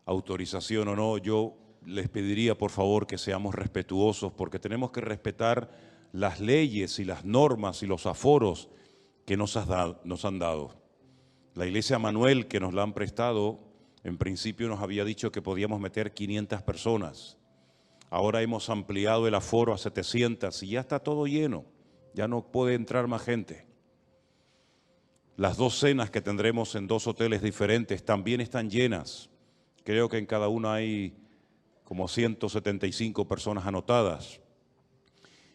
autorización o no, yo les pediría por favor que seamos respetuosos, porque tenemos que respetar las leyes y las normas y los aforos que nos han dado. La Iglesia Manuel, que nos la han prestado, en principio nos había dicho que podíamos meter 500 personas. Ahora hemos ampliado el aforo a 700 y ya está todo lleno, ya no puede entrar más gente. Las 2 cenas que tendremos en 2 hoteles diferentes también están llenas. Creo que en cada una hay como 175 personas anotadas.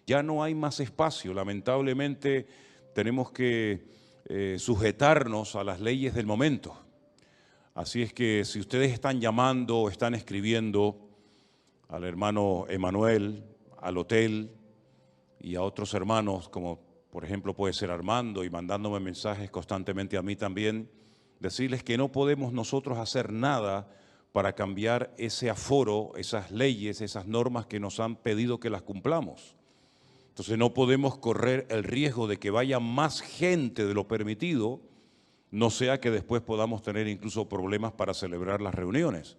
Ya no hay más espacio, lamentablemente tenemos que sujetarnos a las leyes del momento. Así es que si ustedes están llamando o están escribiendo al hermano Emanuel, al hotel y a otros hermanos, como por ejemplo puede ser Armando, y mandándome mensajes constantemente a mí también, decirles que no podemos nosotros hacer nada para cambiar ese aforo, esas leyes, esas normas que nos han pedido que las cumplamos. Entonces no podemos correr el riesgo de que vaya más gente de lo permitido, no sea que después podamos tener incluso problemas para celebrar las reuniones.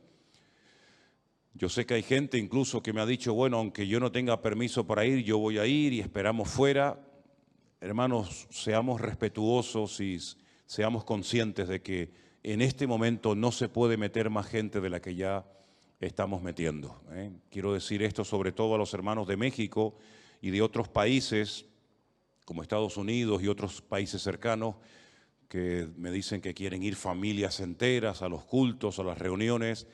Yo sé que hay gente incluso que me ha dicho, bueno, aunque yo no tenga permiso para ir, yo voy a ir y esperamos fuera. Hermanos, seamos respetuosos y seamos conscientes de que en este momento no se puede meter más gente de la que ya estamos metiendo. Quiero decir esto sobre todo a los hermanos de México y de otros países como Estados Unidos y otros países cercanos que me dicen que quieren ir familias enteras a los cultos, a las reuniones.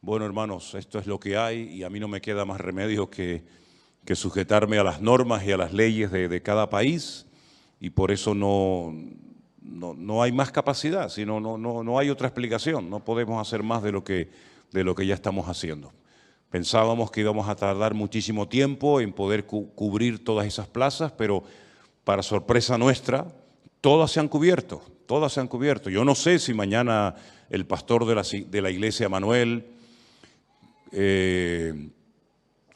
Bueno, hermanos, esto es lo que hay y a mí no me queda más remedio que sujetarme a las normas y a las leyes de cada país, y por eso no hay más capacidad, sino no hay otra explicación. No podemos hacer más de lo que ya estamos haciendo. Pensábamos que íbamos a tardar muchísimo tiempo en poder cubrir todas esas plazas, pero para sorpresa nuestra, todas se han cubierto, todas se han cubierto. Yo no sé si mañana el pastor de la Iglesia Manuel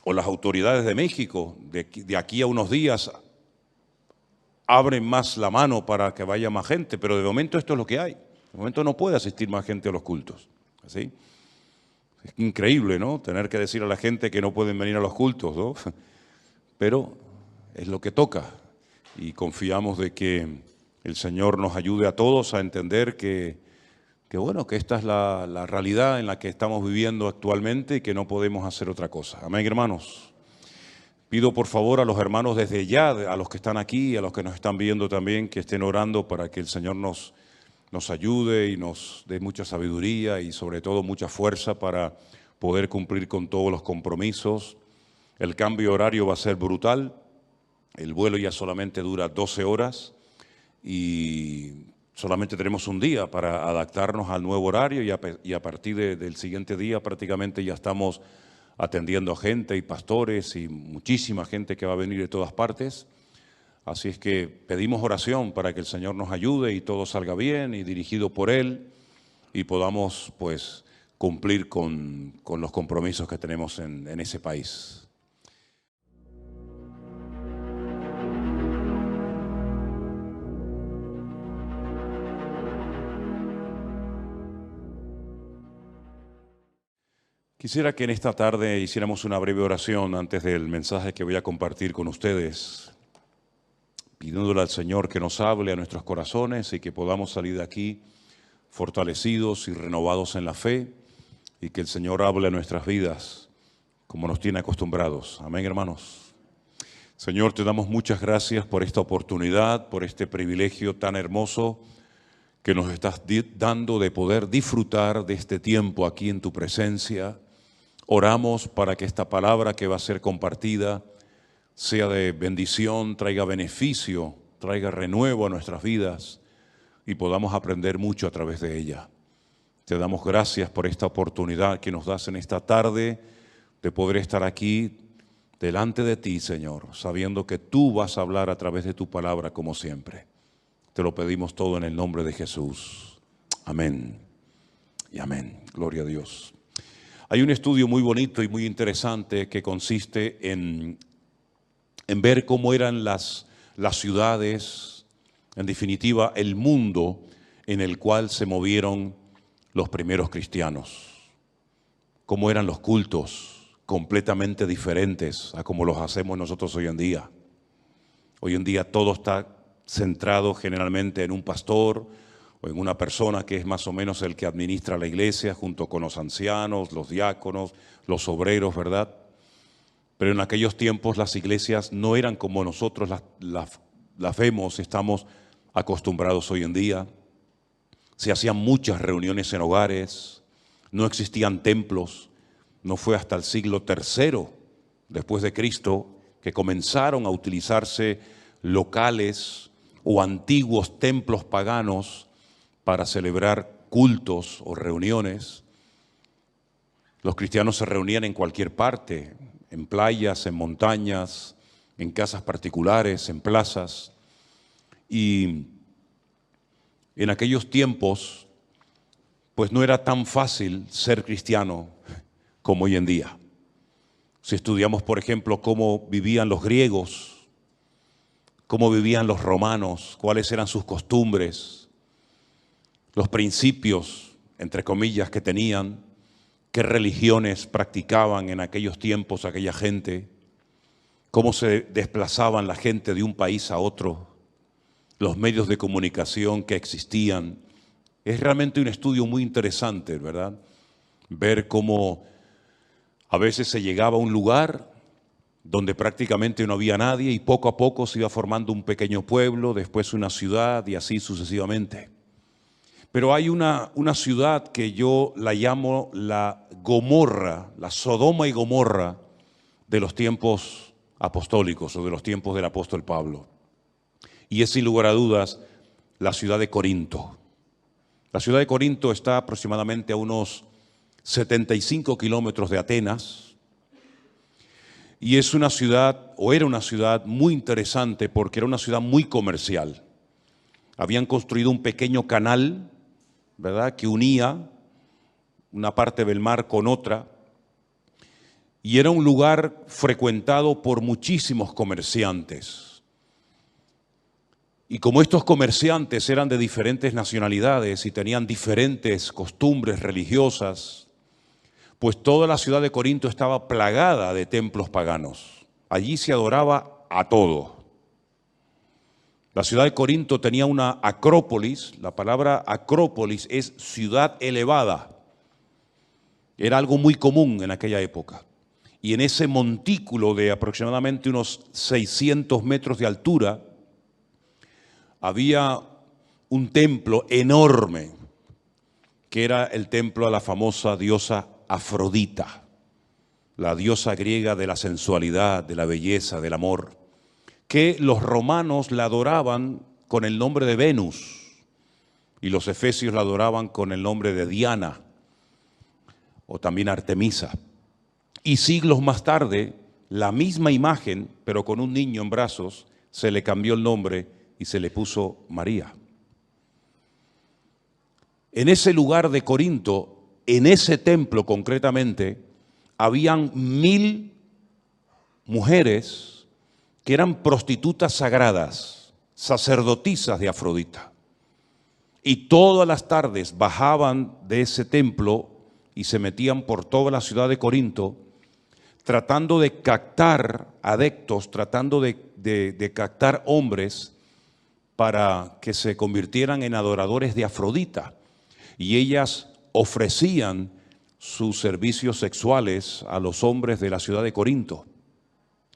o las autoridades de México, de aquí a unos días, abren más la mano para que vaya más gente, pero de momento esto es lo que hay. De momento no puede asistir más gente a los cultos. ¿Sí? Es increíble, ¿no? Tener que decir a la gente que no pueden venir a los cultos, ¿no? Pero es lo que toca y confiamos de que el Señor nos ayude a todos a entender que esta es la realidad en la que estamos viviendo actualmente y que no podemos hacer otra cosa. Amén, hermanos. Pido por favor a los hermanos desde ya, a los que están aquí, a los que nos están viendo también, que estén orando para que el Señor nos ayude y nos dé mucha sabiduría y sobre todo mucha fuerza para poder cumplir con todos los compromisos. El cambio horario va a ser brutal. El vuelo ya solamente dura 12 horas y solamente tenemos un día para adaptarnos al nuevo horario y a partir del siguiente día prácticamente ya estamos atendiendo a gente y pastores y muchísima gente que va a venir de todas partes. Así es que pedimos oración para que el Señor nos ayude y todo salga bien y dirigido por Él y podamos pues cumplir con los compromisos que tenemos en ese país. Quisiera que en esta tarde hiciéramos una breve oración antes del mensaje que voy a compartir con ustedes, pidiéndole al Señor que nos hable a nuestros corazones y que podamos salir de aquí fortalecidos y renovados en la fe y que el Señor hable a nuestras vidas como nos tiene acostumbrados. Amén, hermanos. Señor, te damos muchas gracias por esta oportunidad, por este privilegio tan hermoso que nos estás dando de poder disfrutar de este tiempo aquí en tu presencia. Oramos para que esta palabra que va a ser compartida sea de bendición, traiga beneficio, traiga renuevo a nuestras vidas y podamos aprender mucho a través de ella. Te damos gracias por esta oportunidad que nos das en esta tarde de poder estar aquí delante de ti, Señor, sabiendo que tú vas a hablar a través de tu palabra como siempre. Te lo pedimos todo en el nombre de Jesús. Amén y amén. Gloria a Dios. Hay un estudio muy bonito y muy interesante que consiste en ver cómo eran las ciudades, en definitiva, el mundo en el cual se movieron los primeros cristianos. cómo eran los cultos, completamente diferentes a como los hacemos nosotros hoy en día. Hoy en día todo está centrado generalmente en un pastor o en una persona que es más o menos el que administra la iglesia junto con los ancianos, los diáconos, los obreros, ¿verdad? Pero en aquellos tiempos las iglesias no eran como nosotros las vemos, estamos acostumbrados hoy en día. Se hacían muchas reuniones en hogares, no existían templos. No fue hasta el siglo III después de Cristo que comenzaron a utilizarse locales o antiguos templos paganos para celebrar cultos o reuniones. Los cristianos se reunían en cualquier parte, en playas, en montañas, en casas particulares, en plazas. Y en aquellos tiempos, pues no era tan fácil ser cristiano como hoy en día. Si estudiamos, por ejemplo, cómo vivían los griegos, cómo vivían los romanos, cuáles eran sus costumbres, los principios, entre comillas, que tenían, qué religiones practicaban en aquellos tiempos aquella gente, cómo se desplazaban la gente de un país a otro, los medios de comunicación que existían. Es realmente un estudio muy interesante, ¿verdad? Ver cómo a veces se llegaba a un lugar donde prácticamente no había nadie y poco a poco se iba formando un pequeño pueblo, después una ciudad y así sucesivamente. Pero hay una ciudad que yo la llamo la Gomorra, la Sodoma y Gomorra de los tiempos apostólicos o de los tiempos del apóstol Pablo. Y es sin lugar a dudas la ciudad de Corinto. La ciudad de Corinto está aproximadamente a unos 75 kilómetros de Atenas y es una ciudad, o era una ciudad muy interesante porque era una ciudad muy comercial. Habían construido un pequeño canal, ¿verdad?, que unía una parte del mar con otra y era un lugar frecuentado por muchísimos comerciantes. Y como estos comerciantes eran de diferentes nacionalidades y tenían diferentes costumbres religiosas, pues toda la ciudad de Corinto estaba plagada de templos paganos. Allí se adoraba a todo. La ciudad de Corinto tenía una acrópolis. La palabra acrópolis es ciudad elevada. Era algo muy común en aquella época. Y en ese montículo de aproximadamente unos 600 metros de altura, había un templo enorme, que era el templo a la famosa diosa Afrodita, la diosa griega de la sensualidad, de la belleza, del amor, que los romanos la adoraban con el nombre de Venus y los efesios la adoraban con el nombre de Diana o también Artemisa. Y siglos más tarde, la misma imagen, pero con un niño en brazos, se le cambió el nombre y se le puso María. En ese lugar de Corinto, en ese templo concretamente, habían 1000 mujeres que eran prostitutas sagradas, sacerdotisas de Afrodita. Y todas las tardes bajaban de ese templo y se metían por toda la ciudad de Corinto, tratando de captar adeptos, tratando de captar hombres para que se convirtieran en adoradores de Afrodita. Y ellas ofrecían sus servicios sexuales a los hombres de la ciudad de Corinto.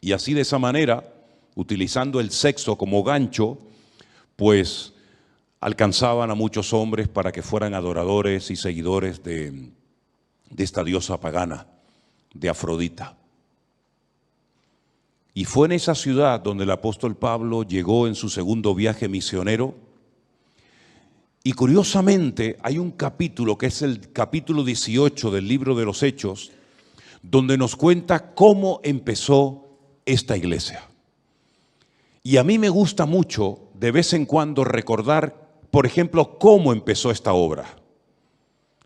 Y así, de esa manera, utilizando el sexo como gancho, pues alcanzaban a muchos hombres para que fueran adoradores y seguidores de esta diosa pagana, de Afrodita. Y fue en esa ciudad donde el apóstol Pablo llegó en su segundo viaje misionero. Y curiosamente hay un capítulo que es el capítulo 18 del libro de los Hechos, donde nos cuenta cómo empezó esta iglesia. Y a mí me gusta mucho de vez en cuando recordar, por ejemplo, cómo empezó esta obra.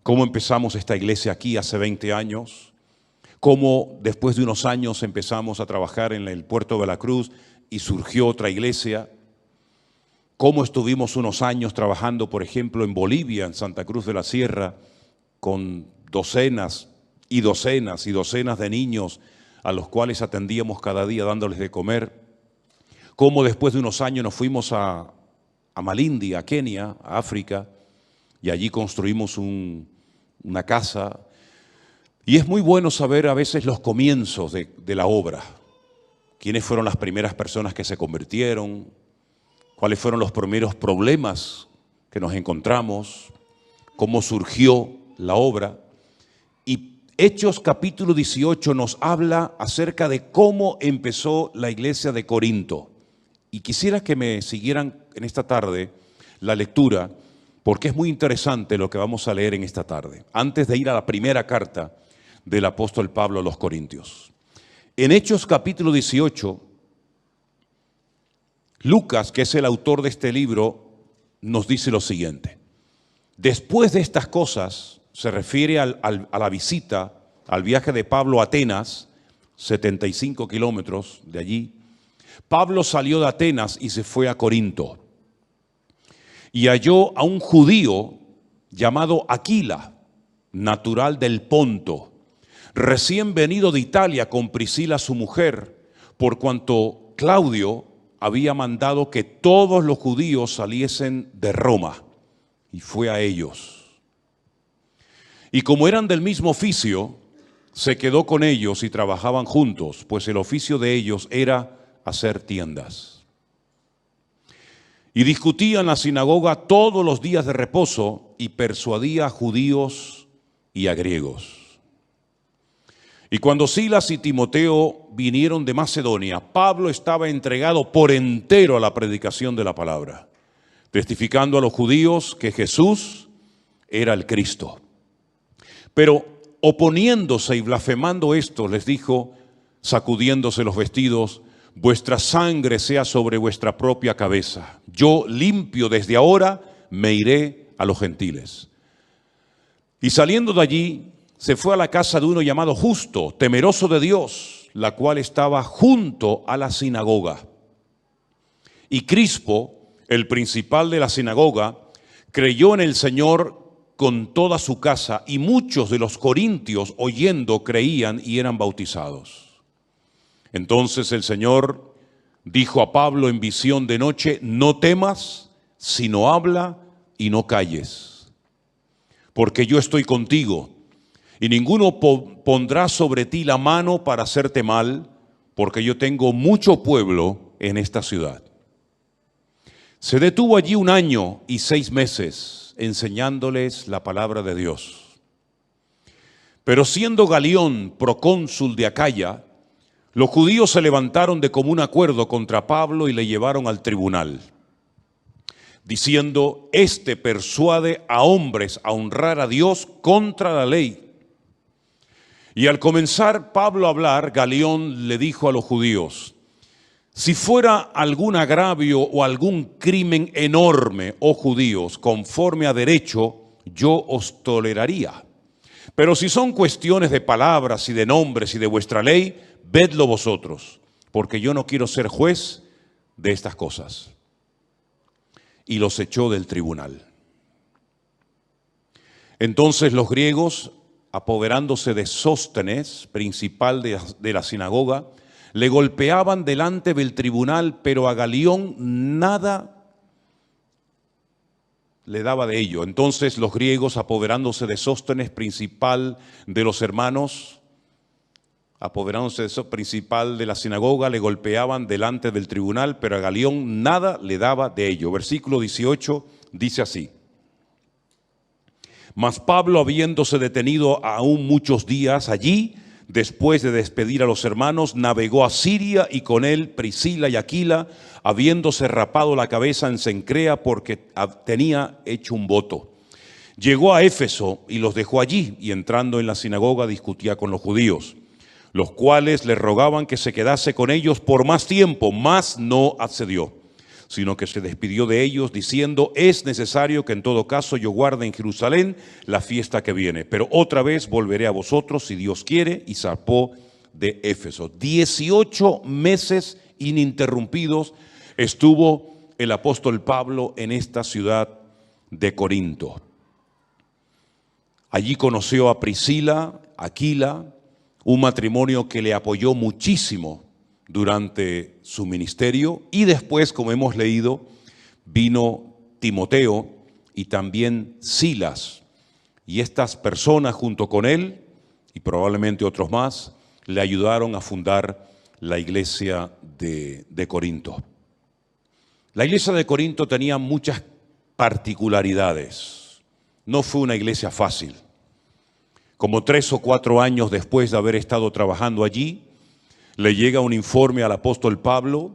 Cómo empezamos esta iglesia aquí hace 20 años, cómo después de unos años empezamos a trabajar en el puerto de Veracruz y surgió otra iglesia. Cómo estuvimos unos años trabajando, por ejemplo, en Bolivia, en Santa Cruz de la Sierra, con docenas y docenas de niños a los cuales atendíamos cada día dándoles de comer. Cómo después de unos años nos fuimos a Malindi, a Kenia, a África, y allí construimos una casa. Y es muy bueno saber a veces los comienzos de la obra. ¿Quiénes fueron las primeras personas que se convirtieron? ¿Cuáles fueron los primeros problemas que nos encontramos? ¿Cómo surgió la obra? Y Hechos capítulo 18 nos habla acerca de cómo empezó la iglesia de Corinto. Y quisiera que me siguieran en esta tarde la lectura, porque es muy interesante lo que vamos a leer en esta tarde, antes de ir a la primera carta del apóstol Pablo a los Corintios. En Hechos capítulo 18, Lucas, que es el autor de este libro, nos dice lo siguiente. Después de estas cosas, se refiere a la visita, al viaje de Pablo a Atenas, 75 kilómetros de allí. Pablo salió de Atenas y se fue a Corinto. Y halló a un judío llamado Aquila, natural del Ponto, recién venido de Italia con Priscila su mujer, por cuanto Claudio había mandado que todos los judíos saliesen de Roma, y fue a ellos. Y como eran del mismo oficio, se quedó con ellos y trabajaban juntos, pues el oficio de ellos era hacer tiendas. Y discutía en la sinagoga todos los días de reposo y persuadía a judíos y a griegos. Y cuando Silas y Timoteo vinieron de Macedonia, Pablo estaba entregado por entero a la predicación de la palabra, testificando a los judíos que Jesús era el Cristo. Pero oponiéndose y blasfemando esto, les dijo, sacudiéndose los vestidos, vuestra sangre sea sobre vuestra propia cabeza. Yo limpio desde ahora, me iré a los gentiles. Y saliendo de allí, se fue a la casa de uno llamado Justo, temeroso de Dios, la cual estaba junto a la sinagoga. Y Crispo, el principal de la sinagoga, creyó en el Señor con toda su casa, y muchos de los corintios, oyendo, creían y eran bautizados. Entonces el Señor dijo a Pablo en visión de noche, no temas, sino habla y no calles, porque yo estoy contigo. Y ninguno pondrá sobre ti la mano para hacerte mal, porque yo tengo mucho pueblo en esta ciudad. Se detuvo allí 1 año y 6 meses, enseñándoles la palabra de Dios. Pero siendo Galión procónsul de Acaya, los judíos se levantaron de común acuerdo contra Pablo y le llevaron al tribunal, diciendo, este persuade a hombres a honrar a Dios contra la ley. Y al comenzar Pablo a hablar, Galión le dijo a los judíos, si fuera algún agravio o algún crimen enorme, oh judíos, conforme a derecho, yo os toleraría. Pero si son cuestiones de palabras y de nombres y de vuestra ley, vedlo vosotros, porque yo no quiero ser juez de estas cosas. Y los echó del tribunal. Entonces los griegos, apoderándose de Sóstenes, principal de la sinagoga, le golpeaban delante del tribunal, pero a Galión nada le daba de ello. Entonces los griegos, apoderándose de Sóstenes, principal de los hermanos, apoderándose de principal de la sinagoga, le golpeaban delante del tribunal, pero a Galión nada le daba de ello. Versículo 18 dice así. Mas Pablo, habiéndose detenido aún muchos días allí, después de despedir a los hermanos, navegó a Siria y con él Priscila y Aquila, habiéndose rapado la cabeza en Cencrea porque tenía hecho un voto. Llegó a Éfeso y los dejó allí, y entrando en la sinagoga discutía con los judíos, los cuales le rogaban que se quedase con ellos por más tiempo, mas no accedió, sino que se despidió de ellos diciendo, es necesario que en todo caso yo guarde en Jerusalén la fiesta que viene, pero otra vez volveré a vosotros si Dios quiere, y zarpó de Éfeso. 18 meses ininterrumpidos estuvo el apóstol Pablo en esta ciudad de Corinto. Allí conoció a Priscila, Aquila, un matrimonio que le apoyó muchísimo durante su ministerio, y después, como hemos leído, vino Timoteo y también Silas, y estas personas junto con él, y probablemente otros más, le ayudaron a fundar la iglesia de Corinto. La iglesia de Corinto tenía muchas particularidades. No fue una iglesia fácil. Como 3 o 4 años después de haber estado trabajando allí, le llega un informe al apóstol Pablo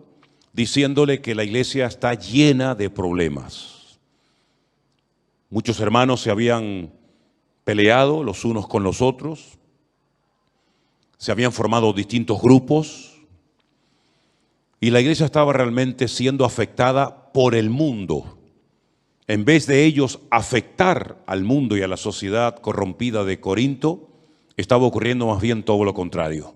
diciéndole que la iglesia está llena de problemas. Muchos hermanos se habían peleado los unos con los otros, se habían formado distintos grupos y la iglesia estaba realmente siendo afectada por el mundo. En vez de ellos afectar al mundo y a la sociedad corrompida de Corinto, estaba ocurriendo más bien todo lo contrario.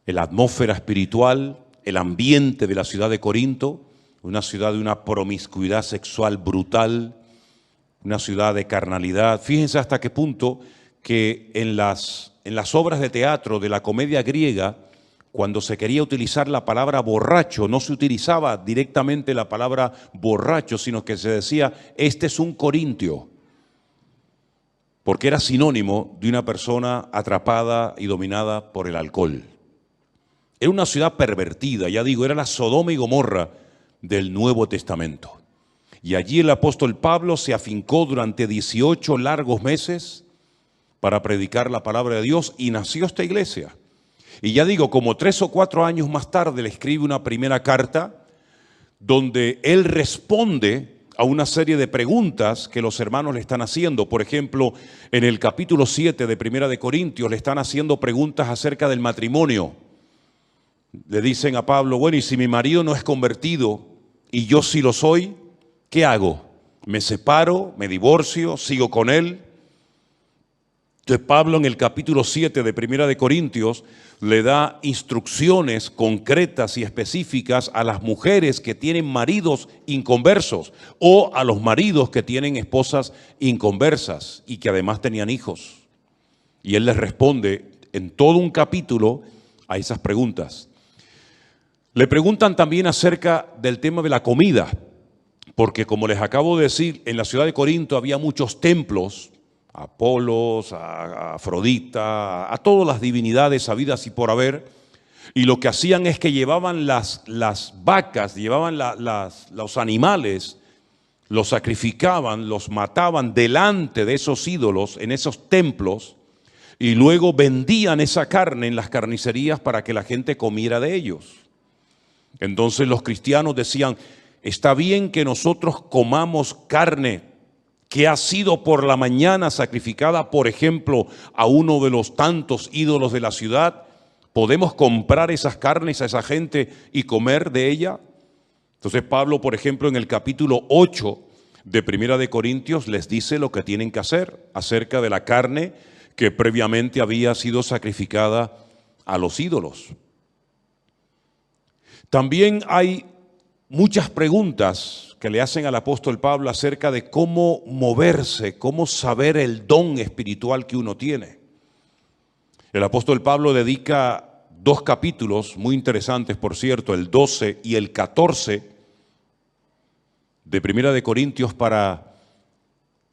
La atmósfera espiritual, el ambiente de la ciudad de Corinto, una ciudad de una promiscuidad sexual brutal, una ciudad de carnalidad. Fíjense hasta qué punto que en las obras de teatro de la comedia griega, cuando se quería utilizar la palabra borracho, no se utilizaba directamente la palabra borracho, sino que se decía, este es un corintio, porque era sinónimo de una persona atrapada y dominada por el alcohol. Era una ciudad pervertida, ya digo, era la Sodoma y Gomorra del Nuevo Testamento. Y allí el apóstol Pablo se afincó durante 18 largos meses para predicar la palabra de Dios y nació esta iglesia. Y ya digo, como 3 o 4 años más tarde le escribe una primera carta donde él responde a una serie de preguntas que los hermanos le están haciendo. Por ejemplo, en el capítulo 7 de Primera de Corintios le están haciendo preguntas acerca del matrimonio. Le dicen a Pablo, bueno, y si mi marido no es convertido y yo sí lo soy, ¿qué hago? ¿Me separo? ¿Me divorcio? ¿Sigo con él? Entonces Pablo en el capítulo 7 de Primera de Corintios le da instrucciones concretas y específicas a las mujeres que tienen maridos inconversos o a los maridos que tienen esposas inconversas y que además tenían hijos. Y él les responde en todo un capítulo a esas preguntas. Le preguntan también acerca del tema de la comida, porque como les acabo de decir, en la ciudad de Corinto había muchos templos, a Apolos, a Afrodita, a todas las divinidades habidas y por haber, y lo que hacían es que llevaban las vacas, llevaban los animales, los sacrificaban, los mataban delante de esos ídolos, en esos templos, y luego vendían esa carne en las carnicerías para que la gente comiera de ellos. Entonces los cristianos decían, está bien que nosotros comamos carne que ha sido por la mañana sacrificada, por ejemplo, a uno de los tantos ídolos de la ciudad. ¿Podemos comprar esas carnes a esa gente y comer de ella? Entonces Pablo, por ejemplo, en el capítulo 8 de Primera de Corintios les dice lo que tienen que hacer acerca de la carne que previamente había sido sacrificada a los ídolos. También hay muchas preguntas que le hacen al apóstol Pablo acerca de cómo moverse, cómo saber el don espiritual que uno tiene. El apóstol Pablo dedica 2 capítulos muy interesantes, por cierto, el 12 y el 14 de Primera de Corintios para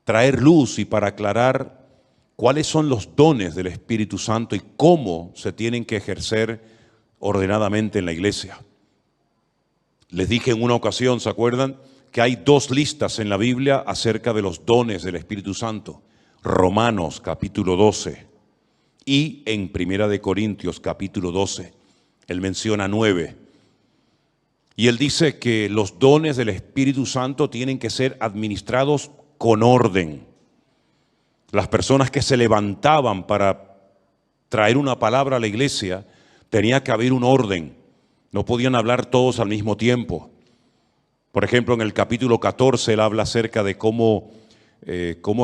traer luz y para aclarar cuáles son los dones del Espíritu Santo y cómo se tienen que ejercer ordenadamente en la iglesia. Les dije en una ocasión, ¿se acuerdan?, que hay 2 listas en la Biblia acerca de los dones del Espíritu Santo. Romanos capítulo 12 y en Primera de Corintios capítulo 12. Él menciona 9. Y él dice que los dones del Espíritu Santo tienen que ser administrados con orden. Las personas que se levantaban para traer una palabra a la iglesia, tenía que haber un orden. No podían hablar todos al mismo tiempo. Por ejemplo, en el capítulo 14 él habla acerca de cómo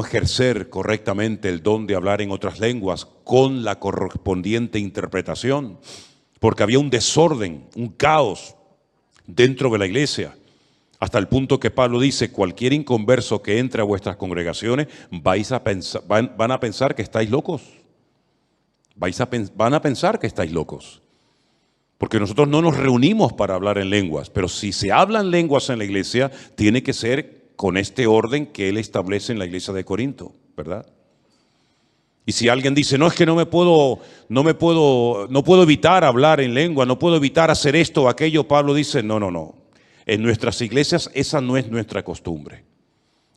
ejercer correctamente el don de hablar en otras lenguas con la correspondiente interpretación, porque había un desorden, un caos dentro de la iglesia. Hasta el punto que Pablo dice, cualquier inconverso que entre a vuestras congregaciones, van a pensar que estáis locos. Van a pensar que estáis locos. Porque nosotros no nos reunimos para hablar en lenguas, pero si se hablan lenguas en la iglesia, tiene que ser con este orden que él establece en la iglesia de Corinto, ¿verdad? Y si alguien dice, no, es que no puedo evitar hablar en lengua, no puedo evitar hacer esto o aquello, Pablo dice, no. En nuestras iglesias esa no es nuestra costumbre.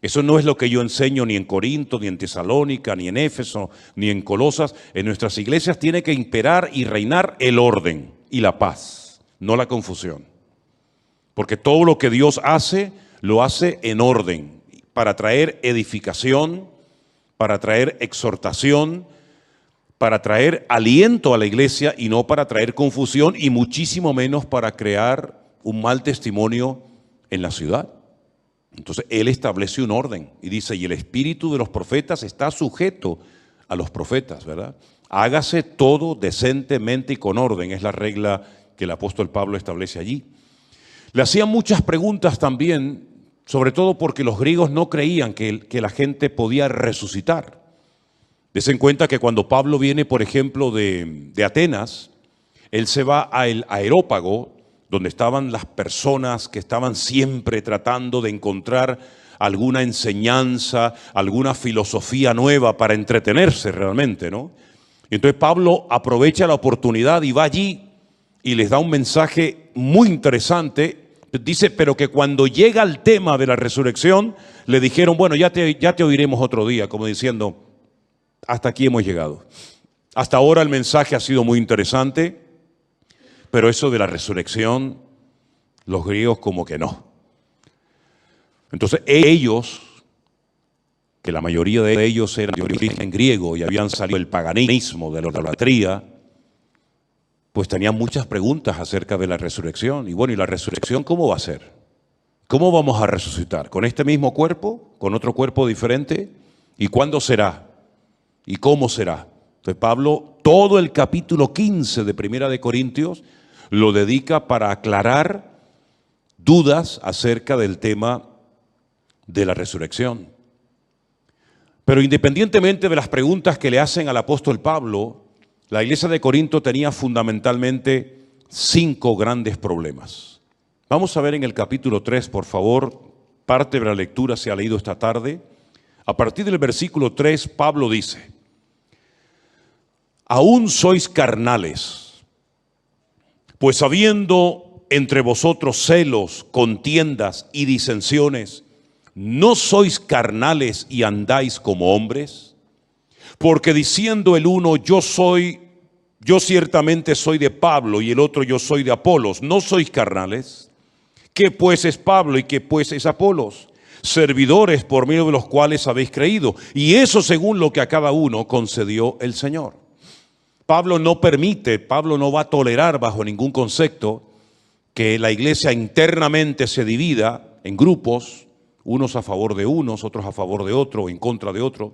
Eso no es lo que yo enseño ni en Corinto, ni en Tesalónica, ni en Éfeso, ni en Colosas. En nuestras iglesias tiene que imperar y reinar el orden y la paz, no la confusión. Porque todo lo que Dios hace, lo hace en orden, para traer edificación, para traer exhortación, para traer aliento a la iglesia y no para traer confusión y muchísimo menos para crear un mal testimonio en la ciudad. Entonces él establece un orden y dice, y el espíritu de los profetas está sujeto a los profetas, ¿verdad? Hágase todo decentemente y con orden, es la regla que el apóstol Pablo establece allí. Le hacían muchas preguntas también, sobre todo porque los griegos no creían que la gente podía resucitar. Desen cuenta que cuando Pablo viene, por ejemplo, de Atenas, él se va al Areópago, donde estaban las personas que estaban siempre tratando de encontrar alguna enseñanza, alguna filosofía nueva para entretenerse realmente, ¿no? Y entonces Pablo aprovecha la oportunidad y va allí y les da un mensaje muy interesante. Dice, pero que cuando llega al tema de la resurrección, le dijeron, bueno, ya te oiremos otro día, como diciendo, hasta aquí hemos llegado. Hasta ahora el mensaje ha sido muy interesante, pero eso de la resurrección, los griegos como que no. Entonces ellos, que la mayoría de ellos eran de origen griego y habían salido del paganismo, de la idolatría, pues tenían muchas preguntas acerca de la resurrección. Y bueno, ¿y la resurrección cómo va a ser? ¿Cómo vamos a resucitar? ¿Con este mismo cuerpo? ¿Con otro cuerpo diferente? ¿Y cuándo será? ¿Y cómo será? Entonces Pablo, todo el capítulo 15 de Primera de Corintios, lo dedica para aclarar dudas acerca del tema de la resurrección. Pero independientemente de las preguntas que le hacen al apóstol Pablo, la iglesia de Corinto tenía fundamentalmente 5 grandes problemas. Vamos a ver en el capítulo 3, por favor, parte de la lectura se ha leído esta tarde. A partir del versículo 3, Pablo dice, aún sois carnales, pues habiendo entre vosotros celos, contiendas y disensiones, ¿no sois carnales y andáis como hombres? Porque diciendo el uno, yo ciertamente soy de Pablo, y el otro, yo soy de Apolos, ¿no sois carnales? ¿Qué pues es Pablo y qué pues es Apolos? Servidores por medio de los cuales habéis creído, y eso según lo que a cada uno concedió el Señor. Pablo no va a tolerar bajo ningún concepto que la iglesia internamente se divida en grupos, unos a favor de unos, otros a favor de otro, o en contra de otro,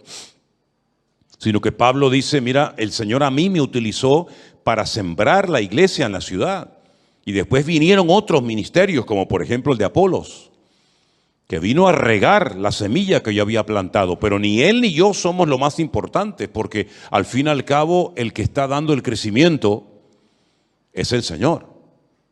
sino que Pablo dice, mira, el Señor a mí me utilizó para sembrar la iglesia en la ciudad. Y después vinieron otros ministerios, como por ejemplo el de Apolos, que vino a regar la semilla que yo había plantado, pero ni él ni yo somos lo más importante, porque al fin y al cabo el que está dando el crecimiento es el Señor.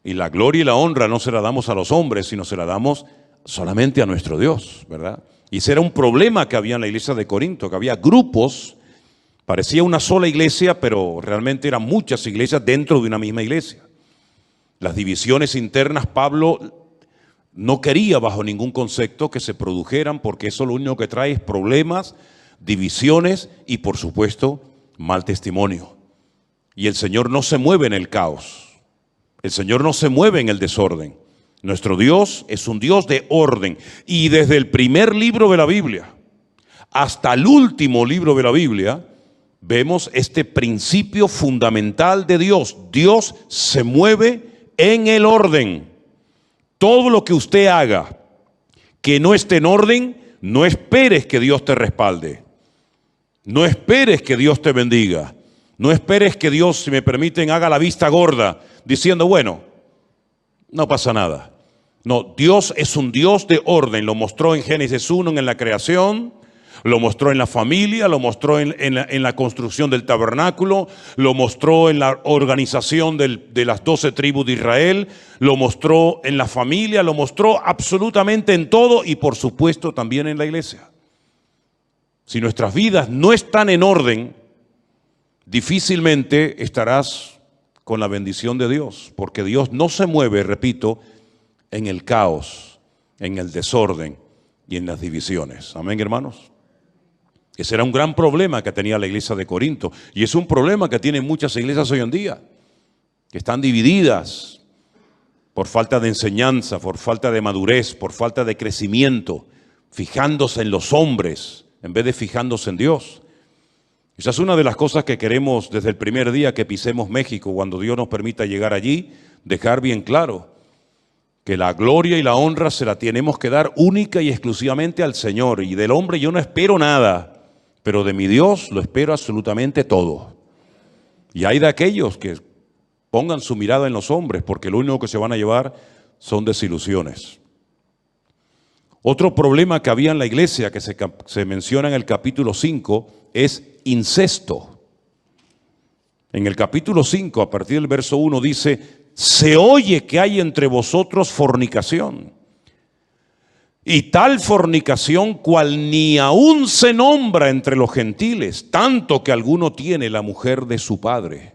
Y la gloria y la honra no se la damos a los hombres, sino se la damos solamente a nuestro Dios, ¿verdad? Y ese era un problema que había en la iglesia de Corinto, que había grupos, parecía una sola iglesia, pero realmente eran muchas iglesias dentro de una misma iglesia. Las divisiones internas, Pablo no quería bajo ningún concepto que se produjeran, porque eso lo único que trae es problemas, divisiones y por supuesto mal testimonio. Y el Señor no se mueve en el caos, el Señor no se mueve en el desorden. Nuestro Dios es un Dios de orden, y desde el primer libro de la Biblia hasta el último libro de la Biblia vemos este principio fundamental de Dios. Dios se mueve en el orden. Todo lo que usted haga que no esté en orden, no esperes que Dios te respalde. No esperes que Dios te bendiga. No esperes que Dios, si me permiten, haga la vista gorda, diciendo, bueno, no pasa nada. No, Dios es un Dios de orden. Lo mostró en Génesis 1 en la creación, lo mostró en la familia, lo mostró en la construcción del tabernáculo, lo mostró en la organización de las 12 tribus de Israel, lo mostró en la familia, lo mostró absolutamente en todo y por supuesto también en la iglesia. Si nuestras vidas no están en orden, difícilmente estarás con la bendición de Dios, porque Dios no se mueve, repito, en el caos, en el desorden y en las divisiones. Amén, hermanos. Ese era un gran problema que tenía la iglesia de Corinto y es un problema que tienen muchas iglesias hoy en día, que están divididas por falta de enseñanza, por falta de madurez, por falta de crecimiento, fijándose en los hombres en vez de fijándose en Dios. Esa es una de las cosas que queremos desde el primer día que pisemos México, cuando Dios nos permita llegar allí, dejar bien claro que la gloria y la honra se la tenemos que dar única y exclusivamente al Señor. Y del hombre yo no espero nada, pero de mi Dios lo espero absolutamente todo. Y hay de aquellos que pongan su mirada en los hombres, porque lo único que se van a llevar son desilusiones. Otro problema que había en la iglesia, que se menciona en el capítulo 5, es incesto. En el capítulo 5, a partir del verso 1, dice: se oye que hay entre vosotros fornicación, y tal fornicación cual ni aún se nombra entre los gentiles, tanto que alguno tiene la mujer de su padre.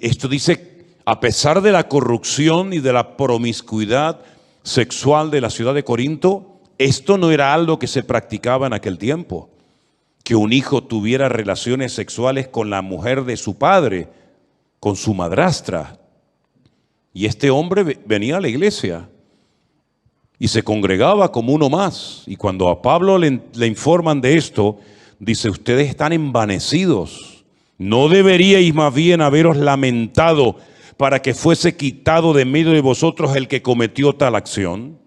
Esto dice, a pesar de la corrupción y de la promiscuidad sexual de la ciudad de Corinto, esto no era algo que se practicaba en aquel tiempo, que un hijo tuviera relaciones sexuales con la mujer de su padre, con su madrastra. Y este hombre venía a la iglesia y se congregaba como uno más. Y cuando a Pablo le informan de esto, dice: ustedes están envanecidos. ¿No deberíais más bien haberos lamentado para que fuese quitado de medio de vosotros el que cometió tal acción?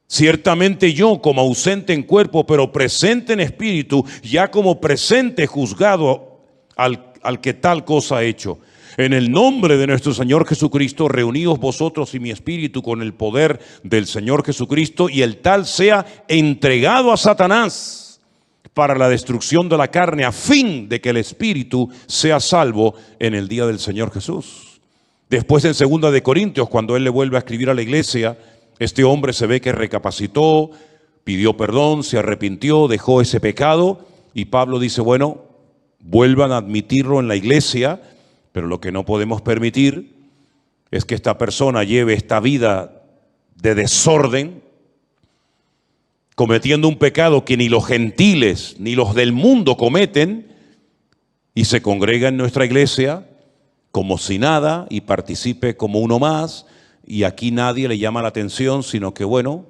Ciertamente yo, como ausente en cuerpo, pero presente en espíritu, ya como presente juzgado al que tal cosa ha hecho. En el nombre de nuestro Señor Jesucristo, reuníos vosotros y mi espíritu con el poder del Señor Jesucristo, y el tal sea entregado a Satanás para la destrucción de la carne, a fin de que el espíritu sea salvo en el día del Señor Jesús. Después, en 2 de Corintios, cuando él le vuelve a escribir a la iglesia, este hombre se ve que recapacitó, pidió perdón, se arrepintió, dejó ese pecado, y Pablo dice: bueno, vuelvan a admitirlo en la iglesia, pero lo que no podemos permitir es que esta persona lleve esta vida de desorden, cometiendo un pecado que ni los gentiles ni los del mundo cometen, y se congrega en nuestra iglesia como si nada y participe como uno más, y aquí nadie le llama la atención, sino que bueno,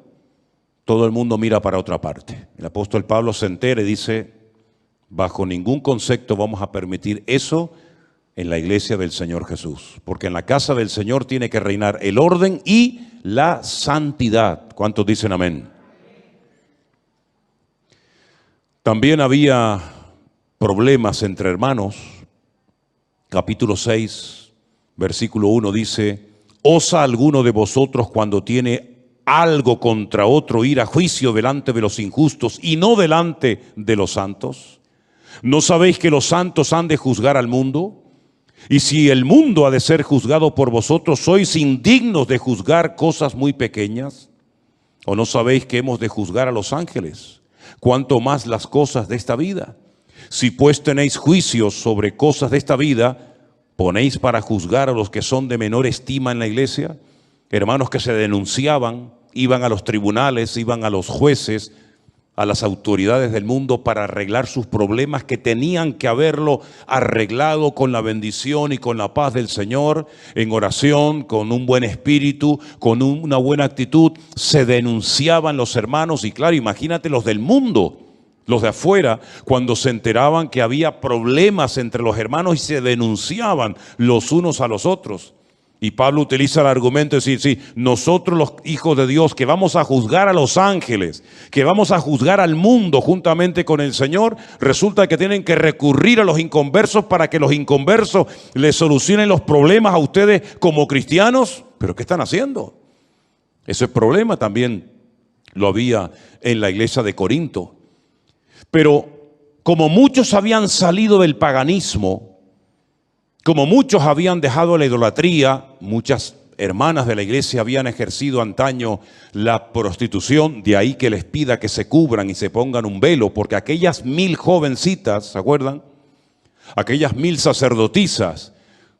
todo el mundo mira para otra parte. El apóstol Pablo se entera y dice: bajo ningún concepto vamos a permitir eso en la iglesia del Señor Jesús, porque en la casa del Señor tiene que reinar el orden y la santidad. ¿Cuántos dicen amén? También había problemas entre hermanos. Capítulo 6, versículo 1 dice: ¿osa alguno de vosotros, cuando tiene algo contra otro, ir a juicio delante de los injustos y no delante de los santos? ¿No sabéis que los santos han de juzgar al mundo? Y si el mundo ha de ser juzgado por vosotros, ¿sois indignos de juzgar cosas muy pequeñas? ¿O no sabéis que hemos de juzgar a los ángeles? ¿Cuánto más las cosas de esta vida? Si pues tenéis juicios sobre cosas de esta vida, ¿ponéis para juzgar a los que son de menor estima en la iglesia? Hermanos que se denunciaban, iban a los tribunales, iban a los jueces, a las autoridades del mundo para arreglar sus problemas, que tenían que haberlo arreglado con la bendición y con la paz del Señor, en oración, con un buen espíritu, con una buena actitud. Se denunciaban los hermanos, y claro, imagínate los del mundo, los de afuera, cuando se enteraban que había problemas entre los hermanos y se denunciaban los unos a los otros. Y Pablo utiliza el argumento de decir: sí, nosotros los hijos de Dios, que vamos a juzgar a los ángeles, que vamos a juzgar al mundo juntamente con el Señor, resulta que tienen que recurrir a los inconversos para que los inconversos les solucionen los problemas a ustedes como cristianos. ¿Pero qué están haciendo? Ese problema también lo había en la iglesia de Corinto. Pero como muchos habían salido del paganismo, como muchos habían dejado la idolatría, muchas hermanas de la iglesia habían ejercido antaño la prostitución, de ahí que les pida que se cubran y se pongan un velo, porque aquellas 1000 jovencitas, ¿se acuerdan? Aquellas 1000 sacerdotisas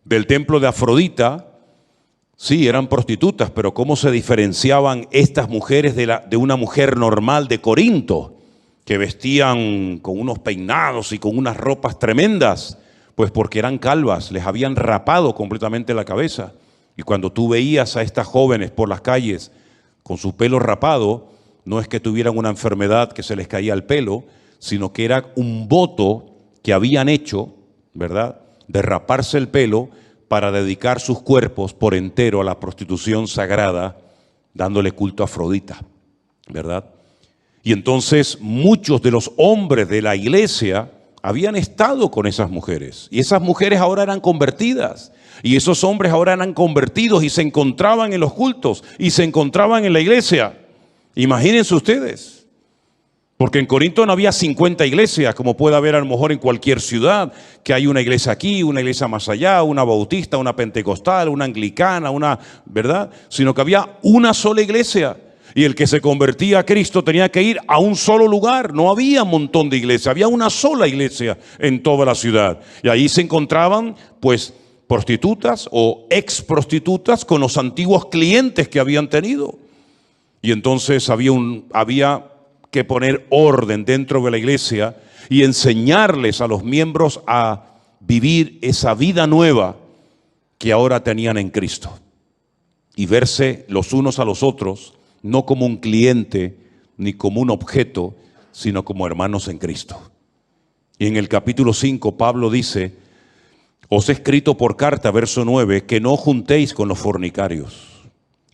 del templo de Afrodita, sí, eran prostitutas, pero ¿cómo se diferenciaban estas mujeres de una mujer normal de Corinto, que vestían con unos peinados y con unas ropas tremendas? Pues porque eran calvas, les habían rapado completamente la cabeza. Y cuando tú veías a estas jóvenes por las calles con su pelo rapado, no es que tuvieran una enfermedad que se les caía el pelo, sino que era un voto que habían hecho, ¿verdad?, de raparse el pelo para dedicar sus cuerpos por entero a la prostitución sagrada, dándole culto a Afrodita, ¿verdad? Y entonces muchos de los hombres de la iglesia habían estado con esas mujeres, y esas mujeres ahora eran convertidas, y esos hombres ahora eran convertidos y se encontraban en los cultos y se encontraban en la iglesia. Imagínense ustedes. Porque en Corinto no había 50 iglesias, como puede haber a lo mejor en cualquier ciudad, que hay una iglesia aquí, una iglesia más allá, una bautista, una pentecostal, una anglicana, una, ¿verdad? Sino que había una sola iglesia. Y el que se convertía a Cristo tenía que ir a un solo lugar. No había un montón de iglesias, había una sola iglesia en toda la ciudad. Y ahí se encontraban, pues, prostitutas o ex prostitutas con los antiguos clientes que habían tenido. Y entonces había que poner orden dentro de la iglesia y enseñarles a los miembros a vivir esa vida nueva que ahora tenían en Cristo. Y verse los unos a los otros, no como un cliente ni como un objeto, sino como hermanos en Cristo. Y en el capítulo 5 Pablo dice: os he escrito por carta, verso 9, que no juntéis con los fornicarios.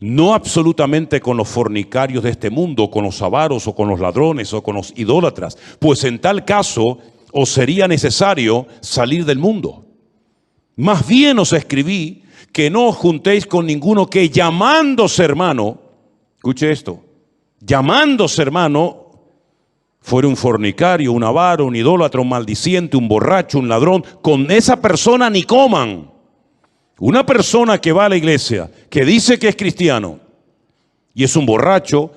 No absolutamente con los fornicarios de este mundo, con los avaros o con los ladrones o con los idólatras, pues en tal caso os sería necesario salir del mundo. Más bien os escribí que no os juntéis con ninguno que llamándose hermano, escuche esto, llamándose hermano, fuera un fornicario, un avaro, un idólatra, un maldiciente, un borracho, un ladrón, con esa persona ni coman. Una persona que va a la iglesia, que dice que es cristiano, y es un borracho,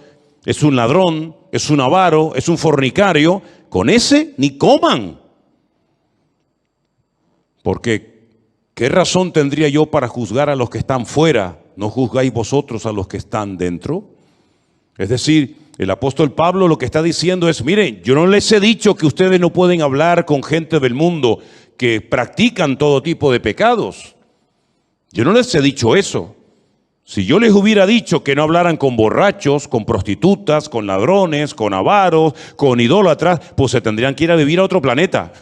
es un ladrón, es un avaro, es un fornicario, con ese ni coman. Porque, ¿qué razón tendría yo para juzgar a los que están fuera? ¿No juzgáis vosotros a los que están dentro? Es decir, el apóstol Pablo lo que está diciendo es: miren, yo no les he dicho que ustedes no pueden hablar con gente del mundo que practican todo tipo de pecados. Yo no les he dicho eso. Si yo les hubiera dicho que no hablaran con borrachos, con prostitutas, con ladrones, con avaros, con idólatras, pues se tendrían que ir a vivir a otro planeta.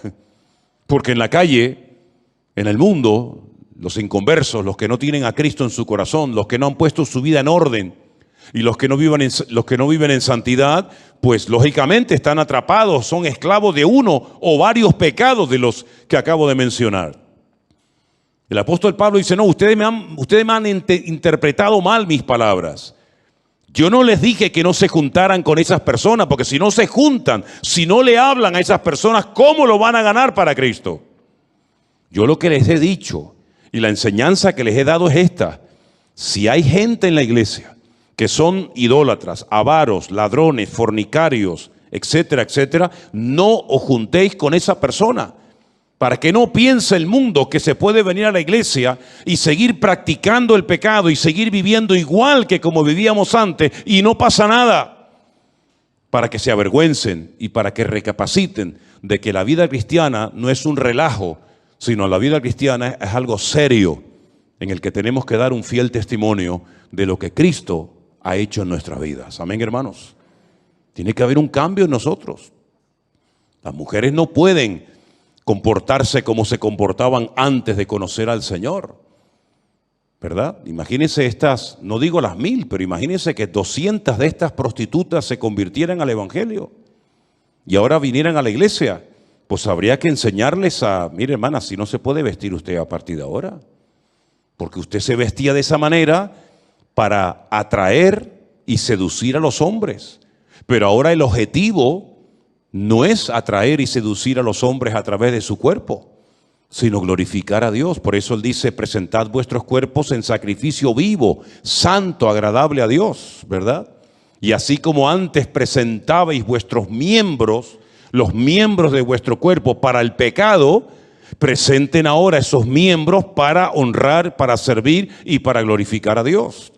Porque en la calle, en el mundo, los inconversos, los que no tienen a Cristo en su corazón, los que no han puesto su vida en orden y los que no viven en santidad, pues lógicamente están atrapados, son esclavos de uno o varios pecados de los que acabo de mencionar. El apóstol Pablo dice: no, ustedes me han interpretado mal mis palabras. Yo no les dije que no se juntaran con esas personas, porque si no se juntan, si no le hablan a esas personas, ¿cómo lo van a ganar para Cristo? Yo lo que les he dicho y la enseñanza que les he dado es esta: si hay gente en la iglesia que son idólatras, avaros, ladrones, fornicarios, etcétera, etcétera, no os juntéis con esa persona. Para que no piense el mundo que se puede venir a la iglesia y seguir practicando el pecado y seguir viviendo igual que como vivíamos antes y no pasa nada. Para que se avergüencen y para que recapaciten de que la vida cristiana no es un relajo, sino la vida cristiana es algo serio en el que tenemos que dar un fiel testimonio de lo que Cristo ha hecho en nuestras vidas. Amén, hermanos. Tiene que haber un cambio en nosotros. Las mujeres no pueden comportarse como se comportaban antes de conocer al Señor, ¿verdad? Imagínense estas, no digo las 1000, pero imagínense que 200 de estas prostitutas se convirtieran al evangelio y ahora vinieran a la iglesia. Pues habría que enseñarles mire hermana, si no se puede vestir usted a partir de ahora, porque usted se vestía de esa manera para atraer y seducir a los hombres. Pero ahora el objetivo no es atraer y seducir a los hombres a través de su cuerpo, sino glorificar a Dios. Por eso Él dice, presentad vuestros cuerpos en sacrificio vivo, santo, agradable a Dios, ¿verdad? Y así como antes presentabais vuestros miembros, los miembros de vuestro cuerpo para el pecado, presenten ahora esos miembros para honrar, para servir y para glorificar a Dios.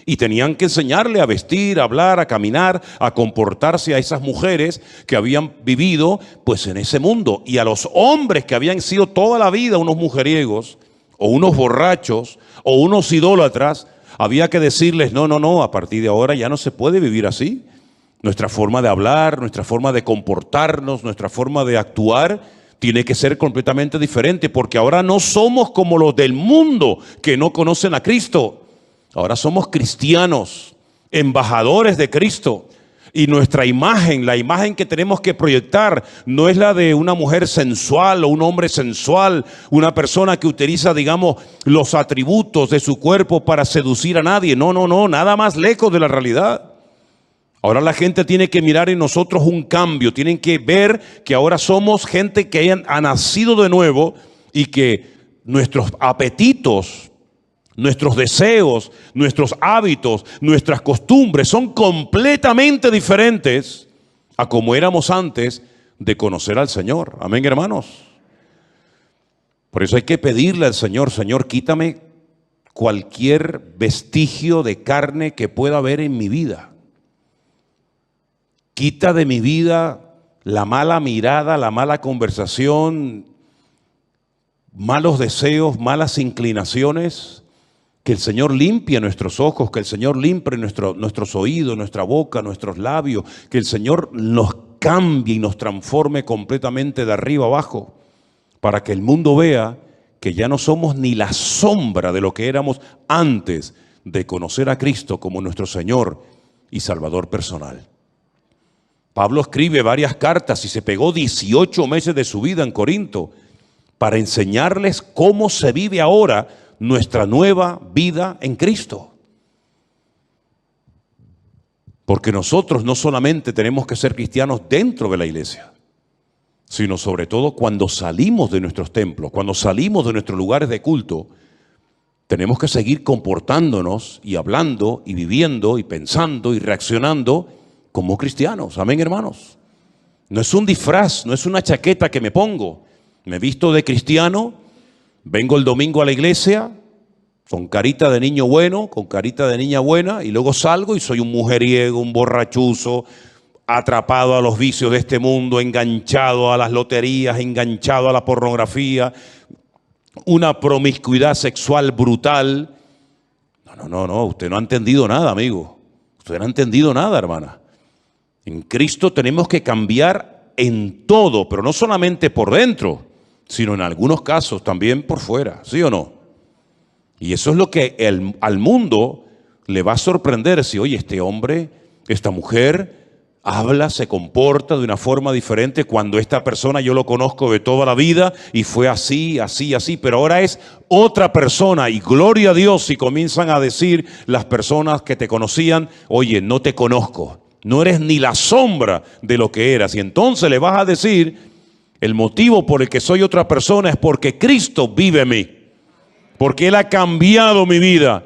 Y tenían que enseñarle a vestir, a hablar, a caminar, a comportarse a esas mujeres que habían vivido pues en ese mundo. Y a los hombres que habían sido toda la vida unos mujeriegos, o unos borrachos, o unos idólatras, había que decirles, no, a partir de ahora ya no se puede vivir así. Nuestra forma de hablar, nuestra forma de comportarnos, nuestra forma de actuar tiene que ser completamente diferente, porque ahora no somos como los del mundo que no conocen a Cristo. Ahora somos cristianos, embajadores de Cristo. Y nuestra imagen, la imagen que tenemos que proyectar, no es la de una mujer sensual o un hombre sensual, una persona que utiliza, digamos, los atributos de su cuerpo para seducir a nadie. No, nada más lejos de la realidad. Ahora la gente tiene que mirar en nosotros un cambio, tienen que ver que ahora somos gente que ha nacido de nuevo y que nuestros apetitos, nuestros deseos, nuestros hábitos, nuestras costumbres son completamente diferentes a como éramos antes de conocer al Señor. Amén, hermanos. Por eso hay que pedirle al Señor, Señor, quítame cualquier vestigio de carne que pueda haber en mi vida. Quita de mi vida la mala mirada, la mala conversación, malos deseos, malas inclinaciones. Que el Señor limpie nuestros ojos, que el Señor limpie nuestros oídos, nuestra boca, nuestros labios, que el Señor nos cambie y nos transforme completamente de arriba abajo, para que el mundo vea que ya no somos ni la sombra de lo que éramos antes de conocer a Cristo como nuestro Señor y Salvador personal. Pablo escribe varias cartas y se pegó 18 meses de su vida en Corinto para enseñarles cómo se vive ahora nuestra nueva vida en Cristo. Porque nosotros no solamente tenemos que ser cristianos dentro de la iglesia, sino sobre todo cuando salimos de nuestros templos, cuando salimos de nuestros lugares de culto, tenemos que seguir comportándonos y hablando y viviendo y pensando y reaccionando como cristianos. Amén, hermanos. No es un disfraz, no es una chaqueta que me pongo. Me visto de cristiano, vengo el domingo a la iglesia con carita de niño bueno, con carita de niña buena, y luego salgo y soy un mujeriego, un borrachuzo, atrapado a los vicios de este mundo, enganchado a las loterías, enganchado a la pornografía, una promiscuidad sexual brutal. No, usted no ha entendido nada, amigo. Usted no ha entendido nada, hermana. En Cristo tenemos que cambiar en todo, pero no solamente por dentro, sino en algunos casos también por fuera, ¿sí o no? Y eso es lo que al mundo le va a sorprender si, oye, este hombre, esta mujer habla, se comporta de una forma diferente cuando esta persona yo lo conozco de toda la vida y fue así, pero ahora es otra persona y gloria a Dios si comienzan a decir las personas que te conocían, oye, no te conozco, no eres ni la sombra de lo que eras. Y entonces le vas a decir, el motivo por el que soy otra persona es porque Cristo vive en mí, porque Él ha cambiado mi vida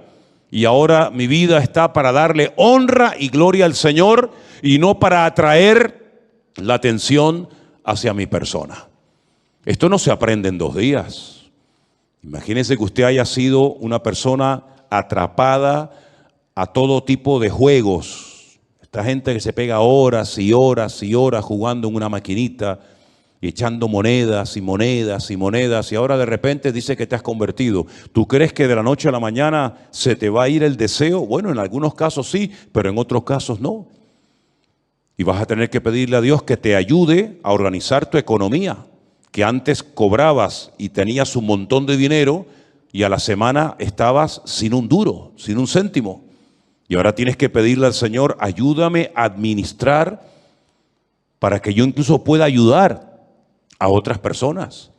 y ahora mi vida está para darle honra y gloria al Señor y no para atraer la atención hacia mi persona. Esto no se aprende en 2 días. Imagínese que usted haya sido una persona atrapada a todo tipo de juegos. Esta gente que se pega horas y horas y horas jugando en una maquinita y echando monedas y monedas y monedas, y ahora de repente dice que te has convertido. ¿Tú crees que de la noche a la mañana se te va a ir el deseo? Bueno, en algunos casos sí, pero en otros casos no. Y vas a tener que pedirle a Dios que te ayude a organizar tu economía, que antes cobrabas y tenías un montón de dinero y a la semana estabas sin un duro, sin un céntimo. Y ahora tienes que pedirle al Señor, ayúdame a administrar para que yo incluso pueda ayudar a otras personas.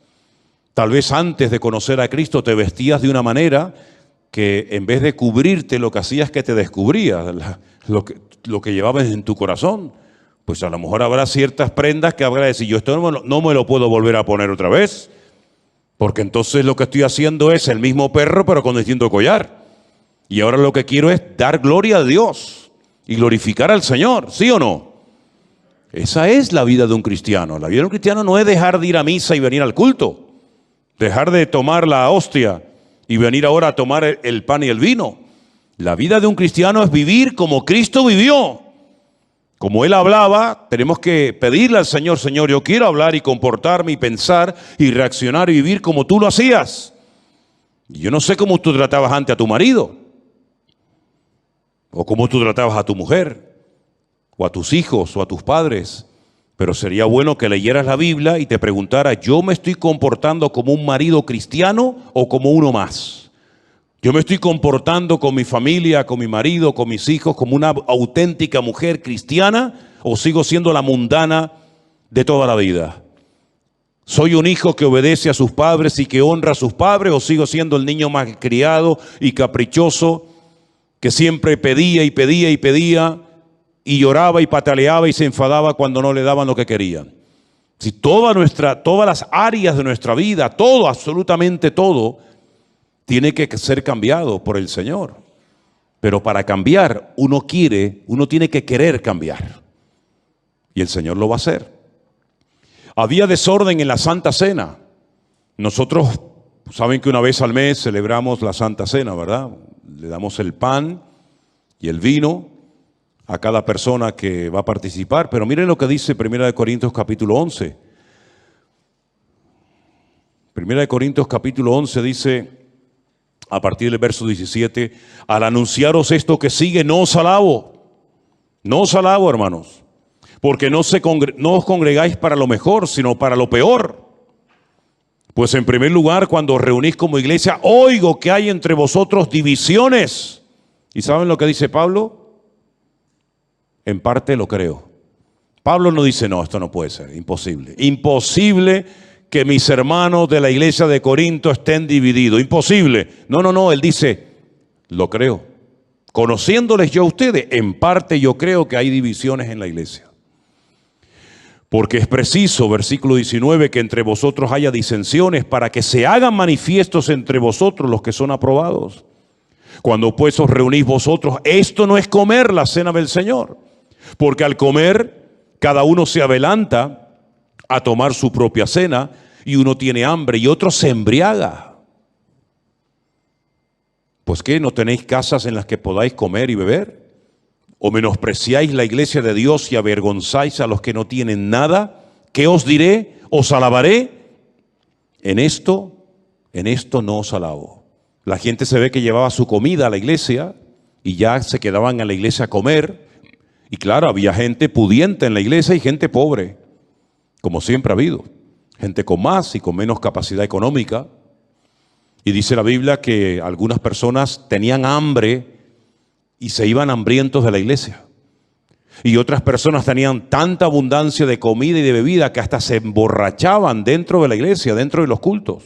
Tal vez antes de conocer a Cristo te vestías de una manera, que en vez de cubrirte lo que hacía es que te descubría lo que llevabas en tu corazón. Pues a lo mejor habrá ciertas prendas que habrá de decir, yo esto no me lo puedo volver a poner otra vez, porque entonces lo que estoy haciendo es el mismo perro pero con distinto collar. Y ahora lo que quiero es dar gloria a Dios y glorificar al Señor, ¿sí o no? Esa es la vida de un cristiano. La vida de un cristiano no es dejar de ir a misa y venir al culto, dejar de tomar la hostia y venir ahora a tomar el pan y el vino. La vida de un cristiano es vivir como Cristo vivió. Como Él hablaba, tenemos que pedirle al Señor, Señor, yo quiero hablar y comportarme y pensar y reaccionar y vivir como tú lo hacías. Y yo no sé cómo tú tratabas antes a tu marido, o cómo tú tratabas a tu mujer, o a tus hijos, o a tus padres. Pero sería bueno que leyeras la Biblia y te preguntaras, ¿yo me estoy comportando como un marido cristiano o como uno más? ¿Yo me estoy comportando con mi familia, con mi marido, con mis hijos, como una auténtica mujer cristiana o sigo siendo la mundana de toda la vida? ¿Soy un hijo que obedece a sus padres y que honra a sus padres o sigo siendo el niño malcriado y caprichoso que siempre pedía y pedía y pedía y lloraba y pataleaba y se enfadaba cuando no le daban lo que querían? Si todas las áreas de nuestra vida, todo, absolutamente todo, tiene que ser cambiado por el Señor. Pero para cambiar, uno tiene que querer cambiar. Y el Señor lo va a hacer. Había desorden en la Santa Cena. Nosotros, saben que una vez al mes celebramos la Santa Cena, ¿verdad? Le damos el pan y el vino a cada persona que va a participar. Pero miren lo que dice 1 Corintios capítulo 11. 1 Corintios capítulo 11 dice, a partir del verso 17, al anunciaros esto que sigue, no os alabo, hermanos, porque no os congregáis para lo mejor, sino para lo peor. Pues en primer lugar, cuando os reunís como iglesia, oigo que hay entre vosotros divisiones. ¿Y saben lo que dice Pablo? En parte lo creo. Pablo no dice, no, esto no puede ser, imposible. Imposible que mis hermanos de la iglesia de Corinto estén divididos. Imposible. No, él dice, lo creo. Conociéndoles yo a ustedes, en parte yo creo que hay divisiones en la iglesia. Porque es preciso, versículo 19, que entre vosotros haya disensiones para que se hagan manifiestos entre vosotros los que son aprobados. Cuando pues os reunís vosotros, esto no es comer la cena del Señor. Porque al comer, cada uno se adelanta a tomar su propia cena y uno tiene hambre y otro se embriaga. Pues ¿qué? ¿No tenéis casas en las que podáis comer y beber? ¿O menospreciáis la iglesia de Dios y avergonzáis a los que no tienen nada? ¿Qué os diré? ¿Os alabaré? En esto no os alabo. La gente se ve que llevaba su comida a la iglesia y ya se quedaban en la iglesia a comer. Y claro, había gente pudiente en la iglesia y gente pobre, como siempre ha habido. Gente con más y con menos capacidad económica. Y dice la Biblia que algunas personas tenían hambre y se iban hambrientos de la iglesia. Y otras personas tenían tanta abundancia de comida y de bebida que hasta se emborrachaban dentro de la iglesia, dentro de los cultos,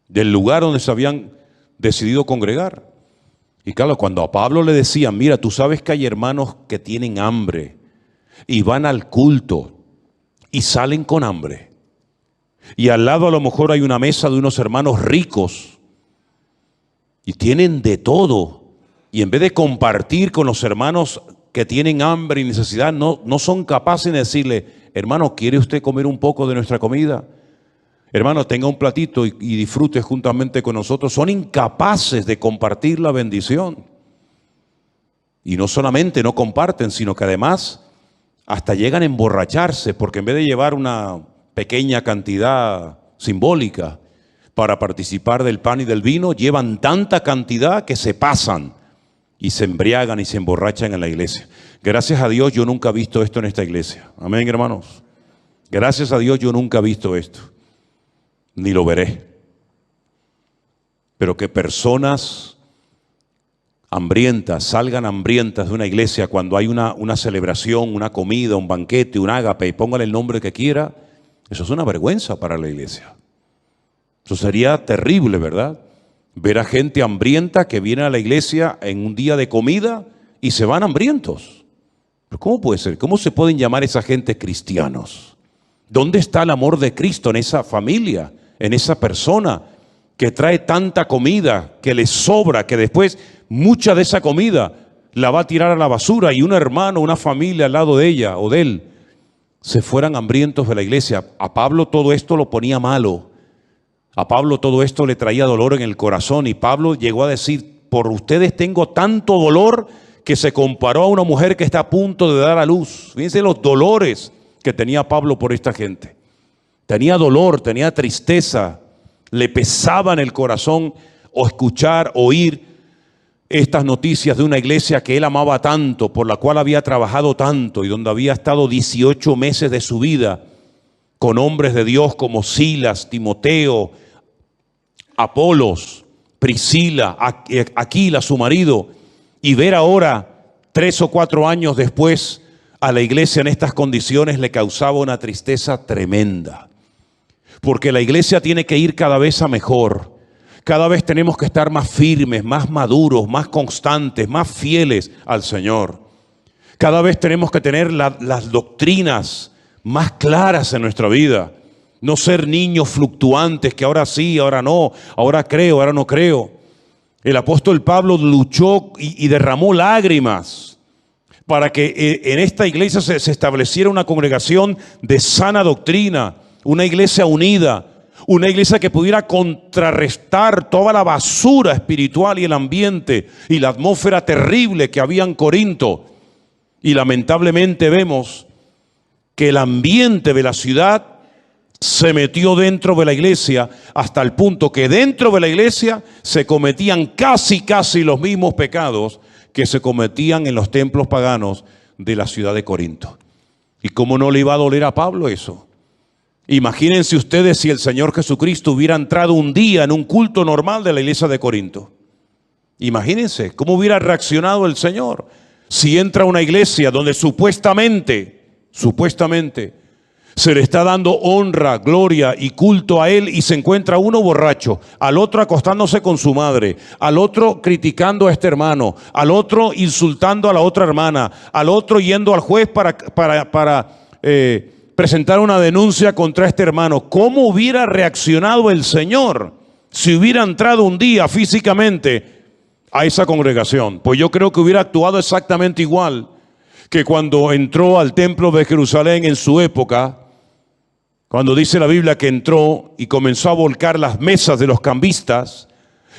del lugar donde se habían decidido congregar. Y claro, cuando a Pablo le decían, mira, tú sabes que hay hermanos que tienen hambre y van al culto y salen con hambre. Y al lado a lo mejor hay una mesa de unos hermanos ricos y tienen de todo. Y en vez de compartir con los hermanos que tienen hambre y necesidad, no son capaces de decirle, hermano, ¿quiere usted comer un poco de nuestra comida? Hermano, tenga un platito y disfrute juntamente con nosotros. Son incapaces de compartir la bendición. Y no solamente no comparten, sino que además hasta llegan a emborracharse, porque en vez de llevar una pequeña cantidad simbólica para participar del pan y del vino, llevan tanta cantidad que se pasan y se embriagan y se emborrachan en la iglesia. Gracias a Dios yo nunca he visto esto en esta iglesia. Amén, hermanos. Gracias a Dios yo nunca he visto esto, ni lo veré. Pero que personas hambrientas salgan hambrientas de una iglesia cuando hay una celebración, una comida, un banquete, un ágape, y póngale el nombre que quiera, eso es una vergüenza para la iglesia. Eso sería terrible, ¿verdad? Ver a gente hambrienta que viene a la iglesia en un día de comida y se van hambrientos. ¿Pero cómo puede ser? ¿Cómo se pueden llamar esa gente cristianos? ¿Dónde está el amor de Cristo en esa familia, en esa persona que trae tanta comida, que le sobra, que después mucha de esa comida la va a tirar a la basura y un hermano, una familia al lado de ella o de él se fueran hambrientos de la iglesia? A Pablo todo esto lo ponía malo. A Pablo todo esto le traía dolor en el corazón y Pablo llegó a decir: por ustedes tengo tanto dolor, que se comparó a una mujer que está a punto de dar a luz. Fíjense los dolores que tenía Pablo por esta gente. Tenía dolor, tenía tristeza, le pesaba en el corazón o escuchar, oír estas noticias de una iglesia que él amaba tanto, por la cual había trabajado tanto y donde había estado 18 meses de su vida con hombres de Dios como Silas, Timoteo, Apolos, Priscila, Aquila, su marido, y ver ahora, 3 o 4 años después, a la iglesia en estas condiciones le causaba una tristeza tremenda. Porque la iglesia tiene que ir cada vez a mejor. Cada vez tenemos que estar más firmes, más maduros, más constantes, más fieles al Señor. Cada vez tenemos que tener las doctrinas más claras en nuestra vida. No ser niños fluctuantes que ahora sí, ahora no, ahora creo, ahora no creo. El apóstol Pablo luchó y derramó lágrimas para que en esta iglesia se estableciera una congregación de sana doctrina, una iglesia unida, una iglesia que pudiera contrarrestar toda la basura espiritual y el ambiente y la atmósfera terrible que había en Corinto. Y lamentablemente vemos que el ambiente de la ciudad se metió dentro de la iglesia hasta el punto que dentro de la iglesia se cometían casi los mismos pecados que se cometían en los templos paganos de la ciudad de Corinto. ¿Y cómo no le iba a doler a Pablo eso? Imagínense ustedes si el Señor Jesucristo hubiera entrado un día en un culto normal de la iglesia de Corinto. Imagínense cómo hubiera reaccionado el Señor si entra a una iglesia donde supuestamente se le está dando honra, gloria y culto a Él y se encuentra uno borracho, al otro acostándose con su madre, al otro criticando a este hermano, al otro insultando a la otra hermana, al otro yendo al juez para presentar una denuncia contra este hermano. ¿Cómo hubiera reaccionado el Señor si hubiera entrado un día físicamente a esa congregación? Pues yo creo que hubiera actuado exactamente igual que cuando entró al templo de Jerusalén en su época, cuando dice la Biblia que entró y comenzó a volcar las mesas de los cambistas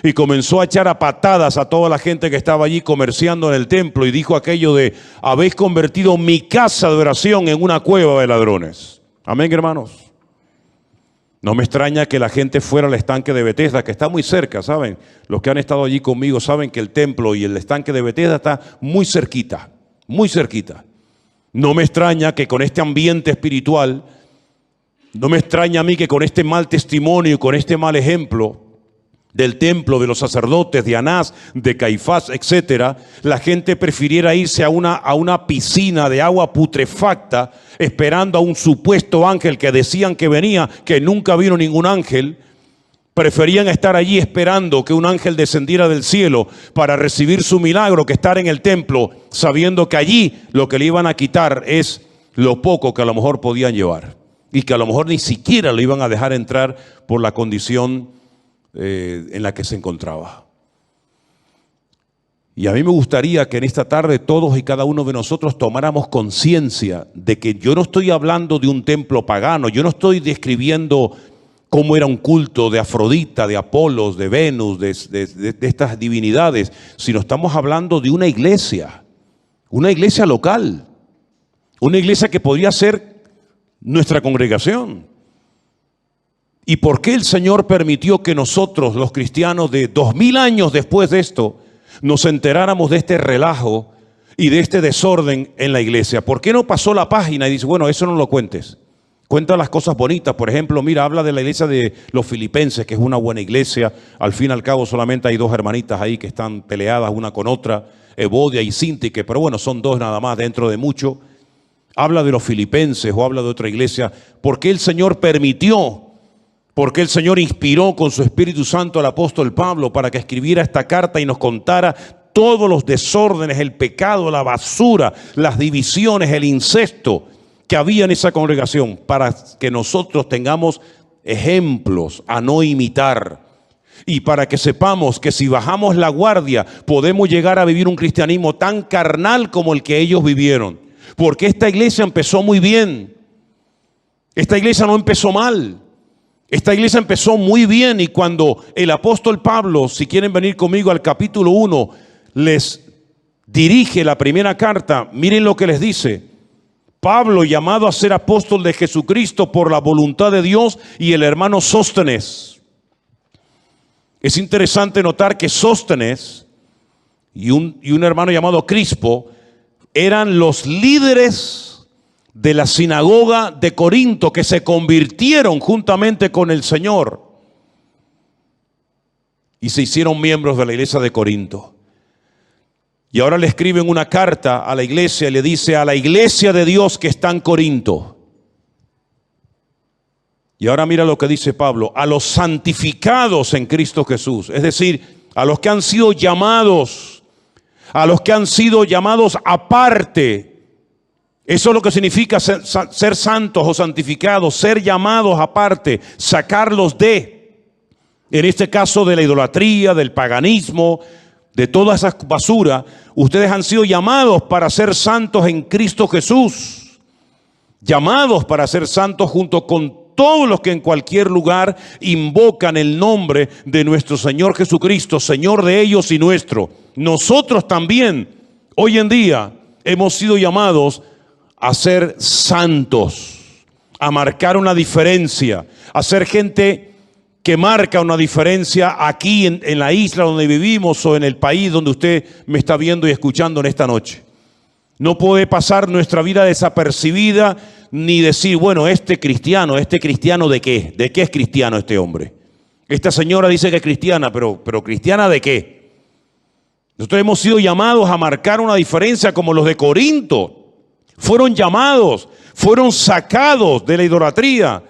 y comenzó a echar a patadas a toda la gente que estaba allí comerciando en el templo y dijo aquello de: habéis convertido mi casa de oración en una cueva de ladrones. Amén, hermanos. No me extraña que la gente fuera al estanque de Betesda, que está muy cerca, ¿saben? Los que han estado allí conmigo saben que el templo y el estanque de Betesda está muy cerquita, muy cerquita. No me extraña que con este ambiente espiritual, no me extraña a mí que con este mal testimonio, con este mal ejemplo del templo, de los sacerdotes, de Anás, de Caifás, etcétera, la gente prefiriera irse a una piscina de agua putrefacta, esperando a un supuesto ángel que decían que venía, que nunca vino ningún ángel. Preferían estar allí esperando que un ángel descendiera del cielo para recibir su milagro, que estar en el templo, sabiendo que allí lo que le iban a quitar es lo poco que a lo mejor podían llevar. Y que a lo mejor ni siquiera lo iban a dejar entrar por la condición en la que se encontraba. Y a mí me gustaría que en esta tarde todos y cada uno de nosotros tomáramos conciencia de que yo no estoy hablando de un templo pagano, yo no estoy describiendo cómo era un culto de Afrodita, de Apolos, de Venus, de estas divinidades, sino estamos hablando de una iglesia local, una iglesia que podría ser nuestra congregación. ¿Y por qué el Señor permitió que nosotros, los cristianos de 2000 años después de esto, nos enteráramos de este relajo y de este desorden en la iglesia? ¿Por qué no pasó la página y dice: bueno, eso no lo cuentes? Cuenta las cosas bonitas. Por ejemplo, mira, habla de la iglesia de los filipenses, que es una buena iglesia. Al fin y al cabo solamente hay 2 hermanitas ahí que están peleadas una con otra, Evodia y Síntique, pero bueno, son 2 nada más dentro de mucho. Habla de los filipenses o habla de otra iglesia. ¿Por qué el Señor permitió Porque el Señor inspiró con su Espíritu Santo al apóstol Pablo para que escribiera esta carta y nos contara todos los desórdenes, el pecado, la basura, las divisiones, el incesto que había en esa congregación, para que nosotros tengamos ejemplos a no imitar y para que sepamos que si bajamos la guardia podemos llegar a vivir un cristianismo tan carnal como el que ellos vivieron. Porque esta iglesia empezó muy bien, esta iglesia no empezó mal. Esta iglesia empezó muy bien, y cuando el apóstol Pablo, si quieren venir conmigo al capítulo 1, les dirige la primera carta, miren lo que les dice. Pablo, llamado a ser apóstol de Jesucristo por la voluntad de Dios, y el hermano Sóstenes. Es interesante notar que Sóstenes y un hermano llamado Crispo eran los líderes de la sinagoga de Corinto, que se convirtieron juntamente con el Señor y se hicieron miembros de la iglesia de Corinto. Y ahora le escriben una carta a la iglesia y le dice: a la iglesia de Dios que está en Corinto. Y ahora mira lo que dice Pablo: a los santificados en Cristo Jesús, es decir, a los que han sido llamados, a los que han sido llamados aparte. Eso es lo que significa ser santos o santificados, ser llamados aparte, sacarlos en este caso, de la idolatría, del paganismo, de toda esa basura. Ustedes han sido llamados para ser santos en Cristo Jesús, llamados para ser santos junto con todos los que en cualquier lugar invocan el nombre de nuestro Señor Jesucristo, Señor de ellos y nuestro. Nosotros también, hoy en día, hemos sido llamados a ser santos, a marcar una diferencia, a ser gente que marca una diferencia aquí en la isla donde vivimos o en el país donde usted me está viendo y escuchando en esta noche. No puede pasar nuestra vida desapercibida, ni decir, bueno, ¿este cristiano de qué? ¿De qué es cristiano este hombre? Esta señora dice que es cristiana, pero ¿cristiana de qué? Nosotros hemos sido llamados a marcar una diferencia como los de Corinto. Fueron llamados, fueron sacados de la idolatría,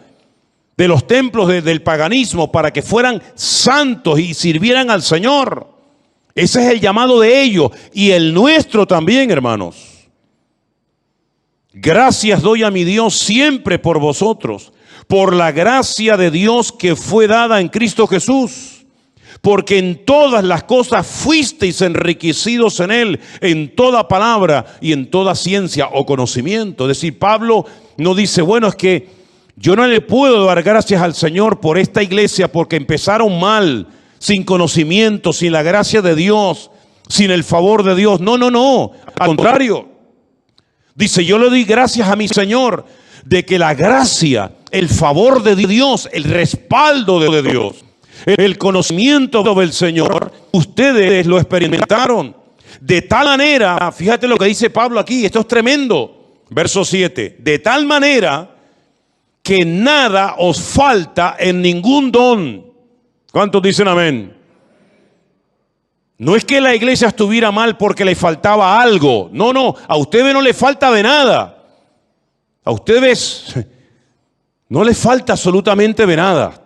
de los templos del paganismo, para que fueran santos y sirvieran al Señor. Ese es el llamado de ellos y el nuestro también, hermanos. Gracias doy a mi Dios siempre por vosotros, por la gracia de Dios que fue dada en Cristo Jesús. Porque en todas las cosas fuisteis enriquecidos en Él, en toda palabra y en toda ciencia o conocimiento. Es decir, Pablo no dice, bueno, es que yo no le puedo dar gracias al Señor por esta iglesia porque empezaron mal, sin conocimiento, sin la gracia de Dios, sin el favor de Dios. No, no, no. Al contrario, dice, yo le doy gracias a mi Señor de que la gracia, el favor de Dios, el respaldo de Dios, el conocimiento del Señor, ustedes lo experimentaron de tal manera. Fíjate lo que dice Pablo aquí, esto es tremendo. Verso 7, de tal manera que nada os falta en ningún don. ¿Cuántos dicen amén? No es que la iglesia estuviera mal porque le faltaba algo. No, no, a ustedes no le falta de nada. A ustedes no les falta absolutamente de nada.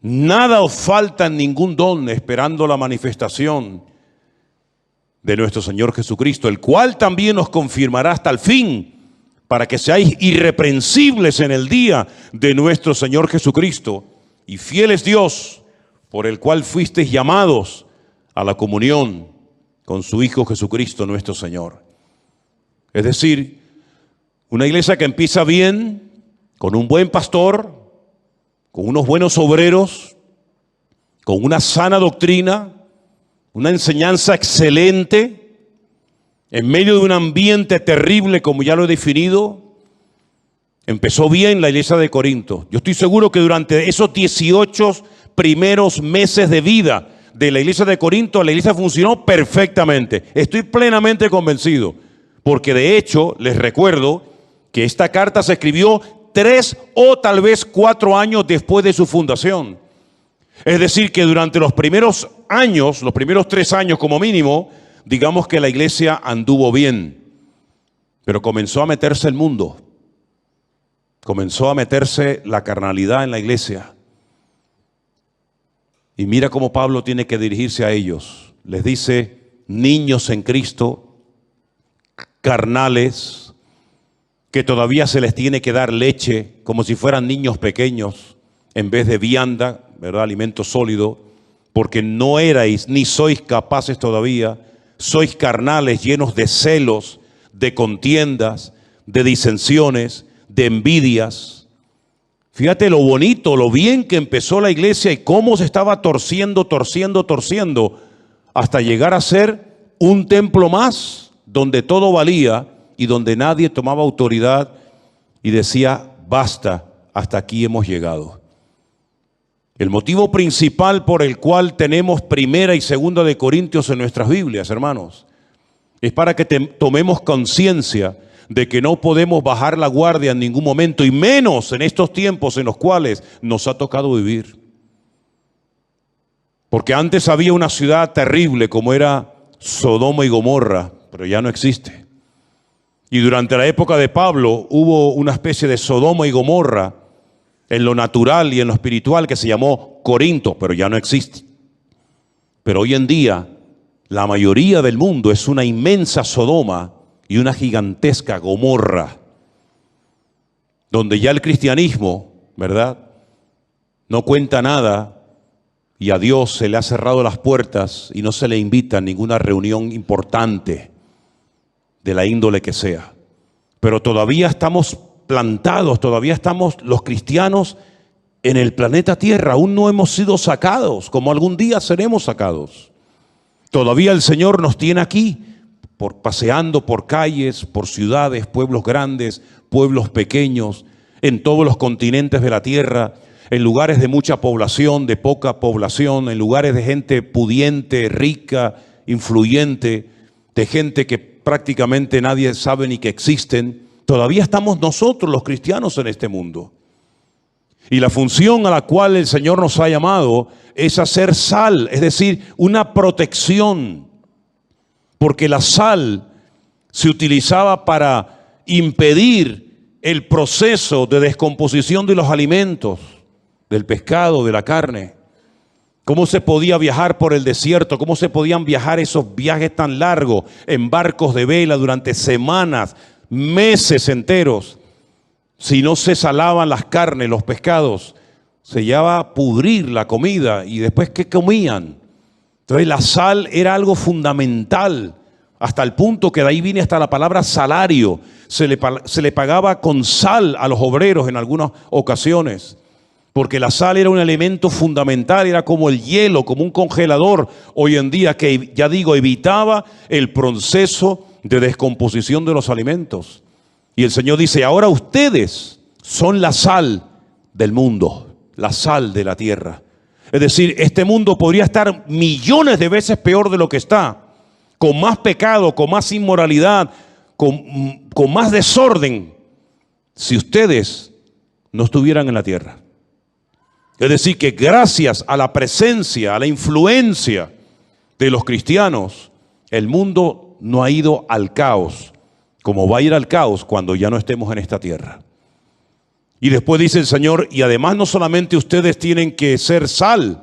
Nada os falta en ningún don, esperando la manifestación de nuestro Señor Jesucristo, el cual también os confirmará hasta el fin, para que seáis irreprensibles en el día de nuestro Señor Jesucristo. Y fiel es Dios, por el cual fuisteis llamados a la comunión con su Hijo Jesucristo nuestro Señor. Es decir, una iglesia que empieza bien, con un buen pastor, con unos buenos obreros, con una sana doctrina, una enseñanza excelente, en medio de un ambiente terrible como ya lo he definido. Empezó bien la iglesia de Corinto. Yo estoy seguro que durante esos 18 primeros meses de vida de la iglesia de Corinto, la iglesia funcionó perfectamente. Estoy plenamente convencido, porque de hecho les recuerdo que esta carta se escribió 3 o tal vez 4 años después de su fundación. Es decir, que durante los primeros años, los primeros 3 años como mínimo, digamos que la iglesia anduvo bien, pero comenzó a meterse el mundo. Comenzó a meterse la carnalidad en la iglesia. Y mira cómo Pablo tiene que dirigirse a ellos. Les dice, niños en Cristo, carnales, que todavía se les tiene que dar leche como si fueran niños pequeños, en vez de vianda, ¿verdad? Alimento sólido, porque no erais ni sois capaces todavía, sois carnales llenos de celos, de contiendas, de disensiones, de envidias. Fíjate lo bonito, lo bien que empezó la iglesia y cómo se estaba torciendo, hasta llegar a ser un templo más, donde todo valía y donde nadie tomaba autoridad y decía, basta, hasta aquí hemos llegado. El motivo principal por el cual tenemos Primera y Segunda de Corintios en nuestras Biblias, hermanos, es para que tomemos conciencia de que no podemos bajar la guardia en ningún momento, y menos en estos tiempos en los cuales nos ha tocado vivir. Porque antes había una ciudad terrible como era Sodoma y Gomorra, pero ya no existe. Y durante la época de Pablo hubo una especie de Sodoma y Gomorra en lo natural y en lo espiritual que se llamó Corinto, pero ya no existe. Pero hoy en día la mayoría del mundo es una inmensa Sodoma y una gigantesca Gomorra, donde ya el cristianismo, ¿verdad?, no cuenta nada y a Dios se le ha cerrado las puertas y no se le invita a ninguna reunión importante de la índole que sea. Pero todavía estamos plantados, todavía estamos los cristianos en el planeta Tierra, aún no hemos sido sacados, como algún día seremos sacados. Todavía el Señor nos tiene aquí, paseando por calles, por ciudades, pueblos grandes, pueblos pequeños, en todos los continentes de la tierra, en lugares de mucha población, de poca población, en lugares de gente pudiente, rica, influyente, de gente que prácticamente nadie sabe ni que existen. Todavía estamos nosotros los cristianos en este mundo. Y la función a la cual el Señor nos ha llamado es hacer sal, es decir, una protección. Porque la sal se utilizaba para impedir el proceso de descomposición de los alimentos, del pescado, de la carne. ¿Cómo se podía viajar por el desierto? ¿Cómo se podían viajar esos viajes tan largos en barcos de vela durante semanas, meses enteros? Si no se salaban las carnes, los pescados, se llevaba a pudrir la comida. ¿Y después qué comían? Entonces la sal era algo fundamental, hasta el punto que de ahí viene hasta la palabra salario. Se le pagaba con sal a los obreros en algunas ocasiones, porque la sal era un elemento fundamental, era como el hielo, como un congelador hoy en día que, ya digo, evitaba el proceso de descomposición de los alimentos. Y el Señor dice, ahora ustedes son la sal del mundo, la sal de la tierra. Es decir, este mundo podría estar millones de veces peor de lo que está, con más pecado, con más inmoralidad, con más desorden, si ustedes no estuvieran en la tierra. Es decir, que gracias a la presencia, a la influencia de los cristianos, el mundo no ha ido al caos, como va a ir al caos cuando ya no estemos en esta tierra. Y después dice el Señor, y además no solamente ustedes tienen que ser sal,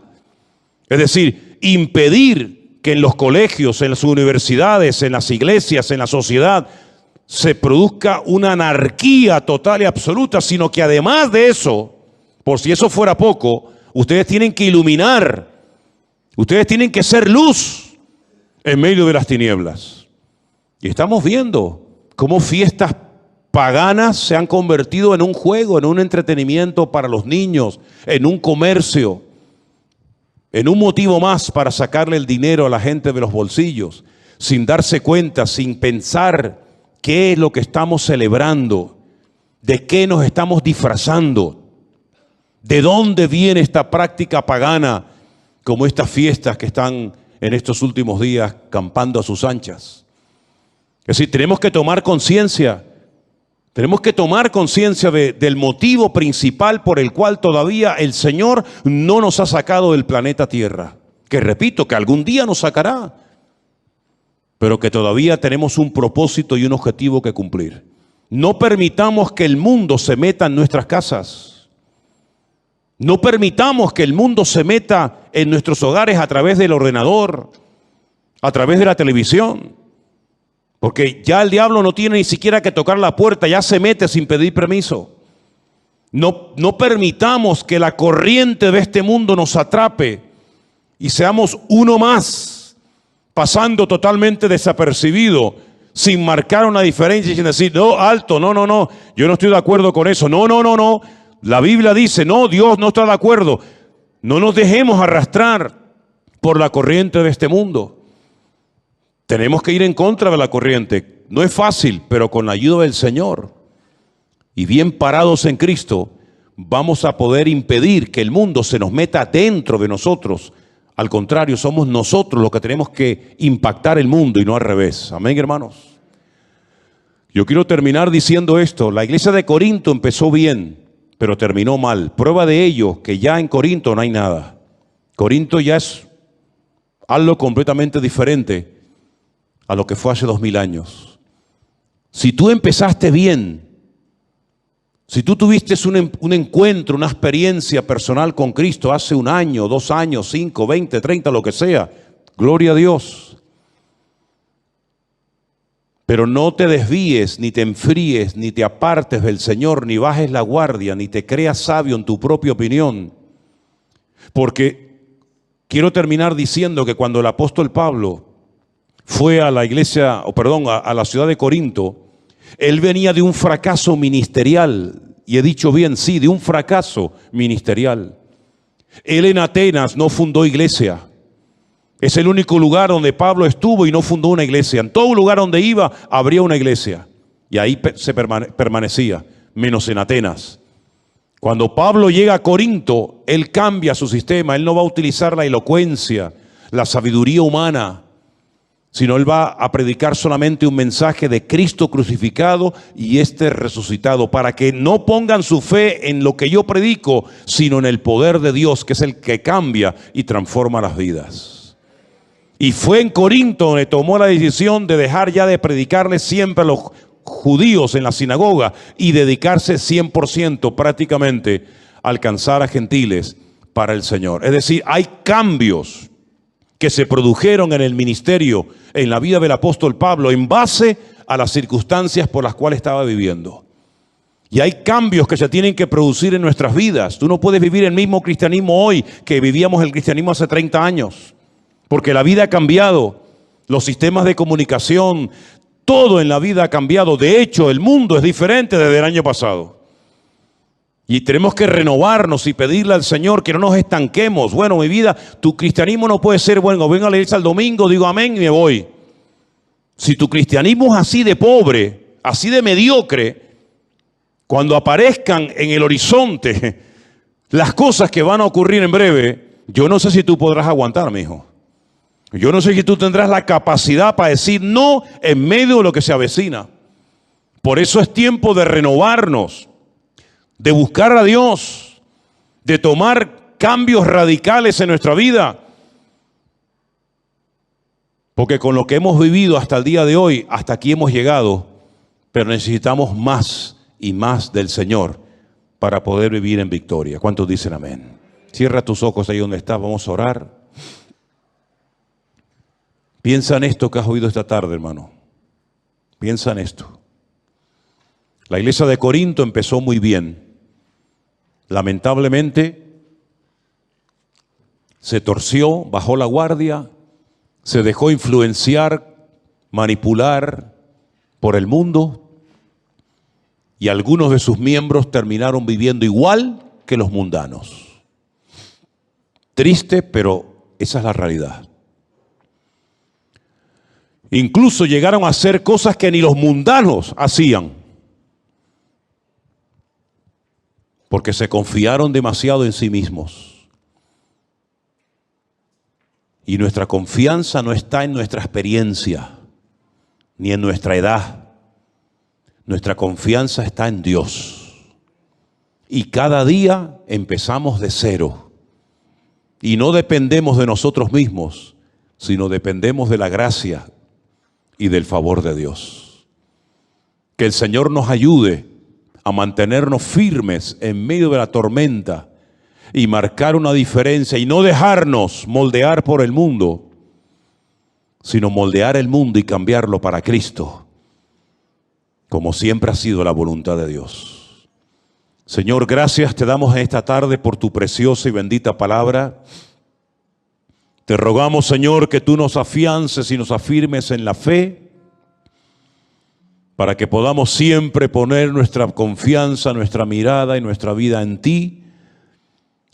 es decir, impedir que en los colegios, en las universidades, en las iglesias, en la sociedad, se produzca una anarquía total y absoluta, sino que además de eso, por si eso fuera poco, ustedes tienen que iluminar, ustedes tienen que ser luz en medio de las tinieblas. Y estamos viendo cómo fiestas paganas se han convertido en un juego, en un entretenimiento para los niños, en un comercio, en un motivo más para sacarle el dinero a la gente de los bolsillos, sin darse cuenta, sin pensar qué es lo que estamos celebrando, de qué nos estamos disfrazando, de dónde viene esta práctica pagana, como estas fiestas que están en estos últimos días campando a sus anchas. Es decir, tenemos que tomar conciencia. Tenemos que tomar conciencia del motivo principal por el cual todavía el Señor no nos ha sacado del planeta Tierra. Que repito, que algún día nos sacará, pero que todavía tenemos un propósito y un objetivo que cumplir. No permitamos que el mundo se meta en nuestras casas. No permitamos que el mundo se meta en nuestros hogares a través del ordenador, a través de la televisión. Porque ya el diablo no tiene ni siquiera que tocar la puerta, ya se mete sin pedir permiso. No permitamos que la corriente de este mundo nos atrape y seamos uno más, pasando totalmente desapercibido, sin marcar una diferencia y sin decir, no, alto, no, yo no estoy de acuerdo con eso. No. La Biblia dice, no, Dios no está de acuerdo. No nos dejemos arrastrar por la corriente de este mundo. Tenemos que ir en contra de la corriente. No es fácil, pero con la ayuda del Señor y bien parados en Cristo, vamos a poder impedir que el mundo se nos meta dentro de nosotros. Al contrario, somos nosotros los que tenemos que impactar el mundo y no al revés. Amén, hermanos. Yo quiero terminar diciendo esto. La iglesia de Corinto empezó bien, pero terminó mal. Prueba de ello, que ya en Corinto no hay nada. Corinto ya es algo completamente diferente a lo que fue hace 2000 años. Si tú empezaste bien, si tú tuviste un encuentro, una experiencia personal con Cristo hace 1 año, 2 años, 5, 20, 30, lo que sea, gloria a Dios. Pero no te desvíes, ni te enfríes, ni te apartes del Señor, ni bajes la guardia, ni te creas sabio en tu propia opinión. Porque quiero terminar diciendo que cuando el apóstol Pablo fue a la iglesia, a la ciudad de Corinto, él venía de un fracaso ministerial, y he dicho bien, sí, de un fracaso ministerial. Él en Atenas no fundó iglesia. Es el único lugar donde Pablo estuvo y no fundó una iglesia. En todo lugar donde iba, habría una iglesia. Y ahí se permanecía, menos en Atenas. Cuando Pablo llega a Corinto, él cambia su sistema. Él no va a utilizar la elocuencia, la sabiduría humana, sino él va a predicar solamente un mensaje de Cristo crucificado y resucitado, para que no pongan su fe en lo que yo predico, sino en el poder de Dios, que es el que cambia y transforma las vidas. Y fue en Corinto donde tomó la decisión de dejar ya de predicarle siempre a los judíos en la sinagoga y dedicarse 100% prácticamente a alcanzar a gentiles para el Señor. Es decir, hay cambios que se produjeron en el ministerio, en la vida del apóstol Pablo, en base a las circunstancias por las cuales estaba viviendo. Y hay cambios que se tienen que producir en nuestras vidas. Tú no puedes vivir el mismo cristianismo hoy que vivíamos el cristianismo hace 30 años, porque la vida ha cambiado, los sistemas de comunicación, todo en la vida ha cambiado. De hecho, el mundo es diferente desde el año pasado. Y tenemos que renovarnos y pedirle al Señor que no nos estanquemos. Bueno, mi vida, tu cristianismo no puede ser, bueno, vengo a la iglesia el domingo, digo amén y me voy. Si tu cristianismo es así de pobre, así de mediocre, cuando aparezcan en el horizonte las cosas que van a ocurrir en breve, yo no sé si tú podrás aguantar, mi hijo. Yo no sé si tú tendrás la capacidad para decir no en medio de lo que se avecina. Por eso es tiempo de renovarnos, de buscar a Dios, de tomar cambios radicales en nuestra vida. Porque con lo que hemos vivido hasta el día de hoy, hasta aquí hemos llegado, pero necesitamos más y más del Señor para poder vivir en victoria. ¿Cuántos dicen amén? Cierra tus ojos ahí donde estás, vamos a orar. Piensa en esto que has oído esta tarde, hermano. Piensa en esto. La iglesia de Corinto empezó muy bien. Lamentablemente se torció, bajó la guardia, se dejó influenciar, manipular por el mundo y algunos de sus miembros terminaron viviendo igual que los mundanos. Triste, pero esa es la realidad. Incluso llegaron a hacer cosas que ni los mundanos hacían, porque se confiaron demasiado en sí mismos. Y nuestra confianza no está en nuestra experiencia, ni en nuestra edad. Nuestra confianza está en Dios. Y cada día empezamos de cero. Y no dependemos de nosotros mismos, sino dependemos de la gracia y del favor de Dios. Que el Señor nos ayude a mantenernos firmes en medio de la tormenta y marcar una diferencia y no dejarnos moldear por el mundo, sino moldear el mundo y cambiarlo para Cristo, como siempre ha sido la voluntad de Dios. Señor, gracias te damos en esta tarde por tu preciosa y bendita palabra. Te rogamos, Señor, que tú nos afiances y nos afirmes en la fe, para que podamos siempre poner nuestra confianza, nuestra mirada y nuestra vida en ti,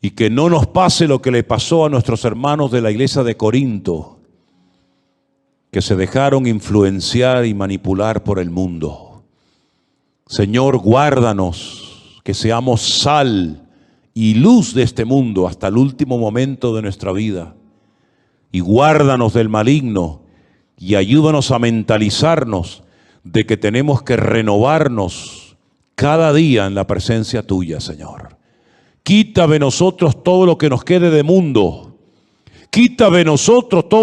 y que no nos pase lo que le pasó a nuestros hermanos de la iglesia de Corinto, que se dejaron influenciar y manipular por el mundo. Señor, guárdanos, que seamos sal y luz de este mundo hasta el último momento de nuestra vida. Y guárdanos del maligno y ayúdanos a mentalizarnos de que tenemos que renovarnos cada día en la presencia tuya, Señor. Quita de nosotros todo lo que nos quede de mundo. Quita de nosotros todo